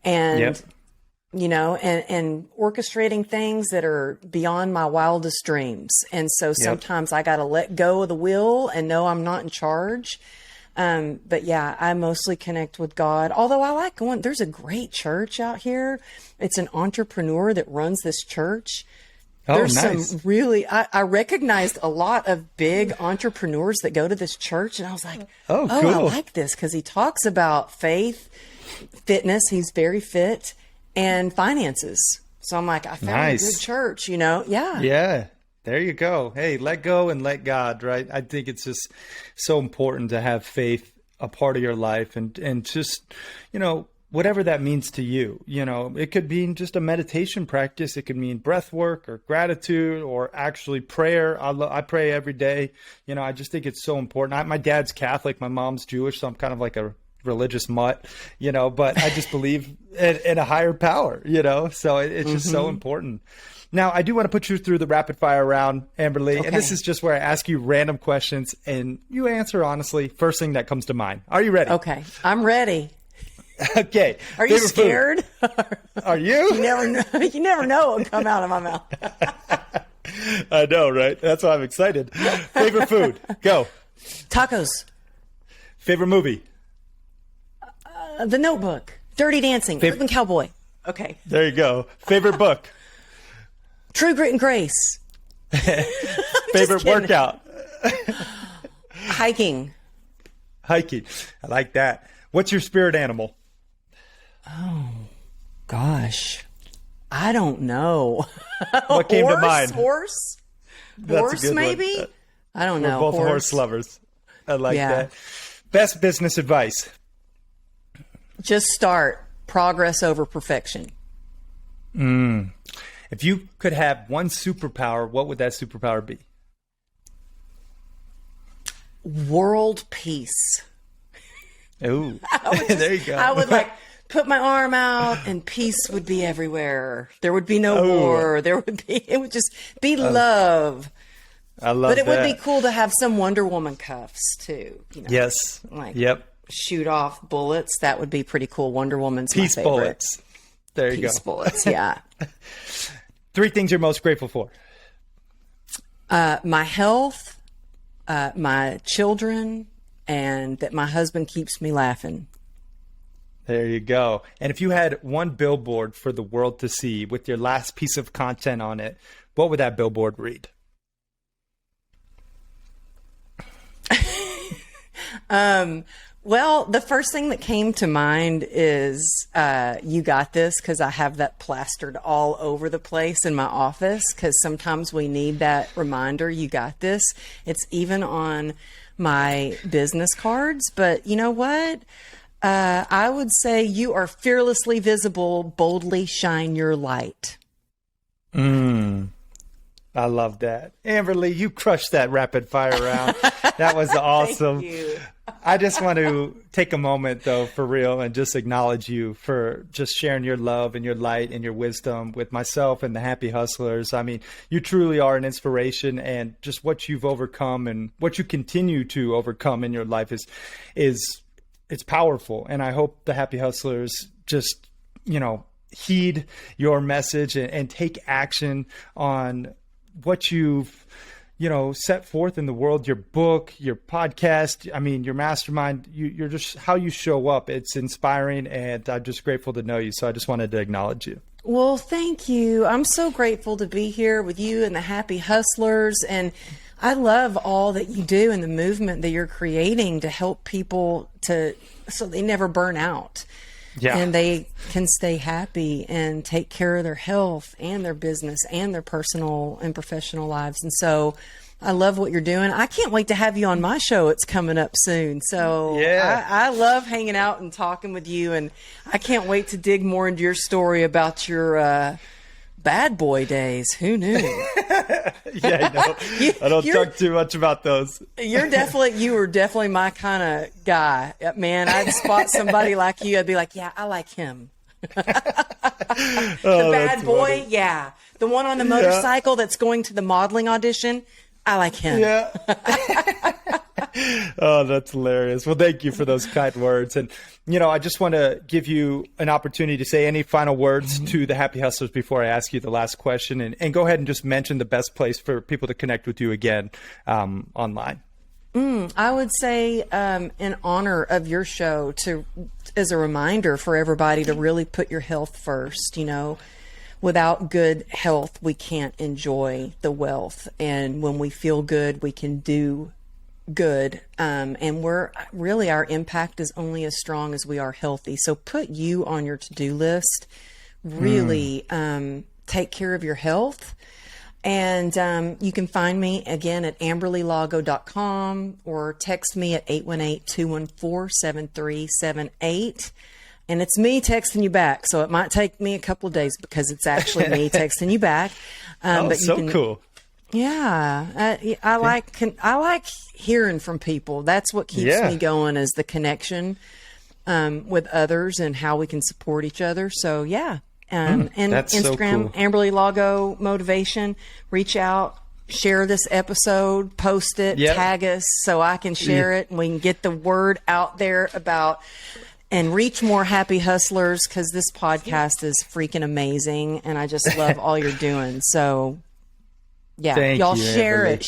Speaker 2: and, you know, and orchestrating things that are beyond my wildest dreams. And so sometimes I got to let go of the wheel and know I'm not in charge. But yeah, I mostly connect with God. Although I like going, there's a great church out here. It's an entrepreneur that runs this church. There's some really, I recognized a lot of big entrepreneurs that go to this church. And I was like, cool. I like this because he talks about faith, fitness. He's very fit, and finances. So I'm like, I found a good church, you know? Yeah.
Speaker 1: There you go. Hey, let go and let God, right? I think it's just so important to have faith a part of your life and just, you know, whatever that means to you. You know, it could mean just a meditation practice. It could mean breath work or gratitude or actually prayer. I pray every day. You know, I just think it's so important. My dad's Catholic. My mom's Jewish, so I'm kind of like a religious mutt, you know, but I just believe in a higher power, you know, so it's just so important. Now, I do want to put you through the rapid fire round, Amberly, and this is just where I ask you random questions and you answer honestly, first thing that comes to mind. Are you ready?
Speaker 2: Okay, I'm ready.
Speaker 1: Okay.
Speaker 2: Are you scared?
Speaker 1: Are you?
Speaker 2: You never know. You never know what will come out of my mouth.
Speaker 1: I know, right? That's why I'm excited. Favorite food? Go.
Speaker 2: Tacos.
Speaker 1: Favorite movie?
Speaker 2: The Notebook. Dirty Dancing. Urban Cowboy. Okay.
Speaker 1: There you go. Favorite book?
Speaker 2: True Grit and Grace.
Speaker 1: Favorite workout?
Speaker 2: Hiking.
Speaker 1: Hiking. I like that. What's your spirit animal?
Speaker 2: Oh, gosh. I don't know.
Speaker 1: What came to mind?
Speaker 2: Horse?
Speaker 1: That's
Speaker 2: horse,
Speaker 1: a good
Speaker 2: maybe?
Speaker 1: One.
Speaker 2: I don't know.
Speaker 1: We're both horse lovers. I like that. Best business advice?
Speaker 2: Just start. Progress over perfection.
Speaker 1: If you could have one superpower, what would that superpower be?
Speaker 2: World peace.
Speaker 1: Oh, there you go.
Speaker 2: I would like put my arm out and peace would be everywhere. There would be no war. It would just be love.
Speaker 1: I love that.
Speaker 2: But it would be cool to have some Wonder Woman cuffs too. You know?
Speaker 1: Yes.
Speaker 2: Like shoot off bullets. That would be pretty cool. Wonder Woman's
Speaker 1: Peace
Speaker 2: my favorite.
Speaker 1: Bullets. There you go.
Speaker 2: Peace bullets, yeah.
Speaker 1: 3 things you're most grateful for.
Speaker 2: My health, my children, and that my husband keeps me laughing.
Speaker 1: There you go. And if you had one billboard for the world to see with your last piece of content on it, what would that billboard read?
Speaker 2: Well, the first thing that came to mind is you got this, because I have that plastered all over the place in my office, because sometimes we need that reminder, you got this. It's even on my business cards. But you know what? I would say you are fearlessly visible, boldly shine your light.
Speaker 1: I love that. Amberly, you crushed that rapid fire round. That was awesome.
Speaker 2: Thank you.
Speaker 1: I just want to take a moment, though, for real, and just acknowledge you for just sharing your love and your light and your wisdom with myself and the Happy Hustlers. I mean, you truly are an inspiration, and just what you've overcome and what you continue to overcome in your life is it's powerful. And I hope the Happy Hustlers just, heed your message and take action on what you've, set forth in the world, your book, your podcast, your mastermind, you're just how you show up. It's inspiring, and I'm just grateful to know you. So I just wanted to acknowledge you.
Speaker 2: Well, thank you. I'm so grateful to be here with you and the Happy Hustlers. And I love all that you do and the movement that you're creating to help people so they never burn out. Yeah. And they can stay happy and take care of their health and their business and their personal and professional lives. And so I love what you're doing. I can't wait to have you on my show. It's coming up soon. So yeah. I love hanging out and talking with you. And I can't wait to dig more into your story about your bad boy days. Who knew?
Speaker 1: Yeah, I know. I don't talk too much about those.
Speaker 2: You were definitely my kind of guy. Man, I'd spot somebody like you. I'd be like, yeah, I like him. The bad boy. Funny. Yeah. The one on the motorcycle that's going to the modeling audition. I like him.
Speaker 1: Yeah. Oh, that's hilarious. Well, thank you for those kind words. And, I just want to give you an opportunity to say any final words to the Happy Hustlers before I ask you the last question. And go ahead and just mention the best place for people to connect with you again online.
Speaker 2: I would say in honor of your show, as a reminder for everybody to really put your health first. Without good health, we can't enjoy the wealth. And when we feel good, we can do good. And our impact is only as strong as we are healthy. So put you on your to-do list. Really take care of your health. And you can find me again at amberlylago.com or text me at 818-214-7378. And it's me texting you back. So it might take me a couple of days because it's actually me texting you back.
Speaker 1: But cool.
Speaker 2: Yeah. I like hearing from people. That's what keeps me going, is the connection with others and how we can support each other. So yeah. And Instagram, so cool. Amberly Lago Motivation, reach out, share this episode, post it, tag us so I can share it and we can get the word out there and reach more Happy Hustlers, because this podcast is freaking amazing and I just love all you're doing. So yeah, y'all share it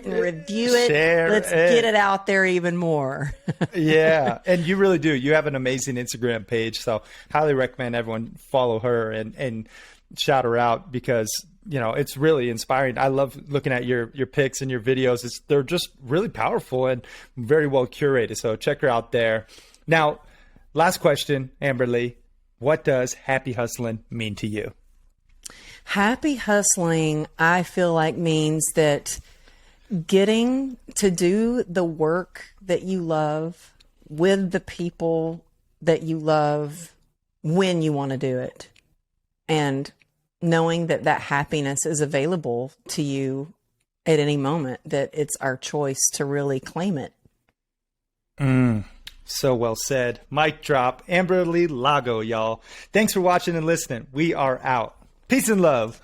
Speaker 2: and review it. Let's get it out there even more.
Speaker 1: Yeah. And you really do. You have an amazing Instagram page. So highly recommend everyone follow her and shout her out, because, it's really inspiring. I love looking at your pics and your videos. They're just really powerful and very well curated. So check her out there. Now, last question, Amberly, what does happy hustling mean to you?
Speaker 2: Happy hustling, I feel like, means that getting to do the work that you love with the people that you love when you want to do it, and knowing that happiness is available to you at any moment, that it's our choice to really claim it.
Speaker 1: So well said. Mic drop. Amberly Lago, y'all. Thanks for watching and listening. We are out. Peace and love.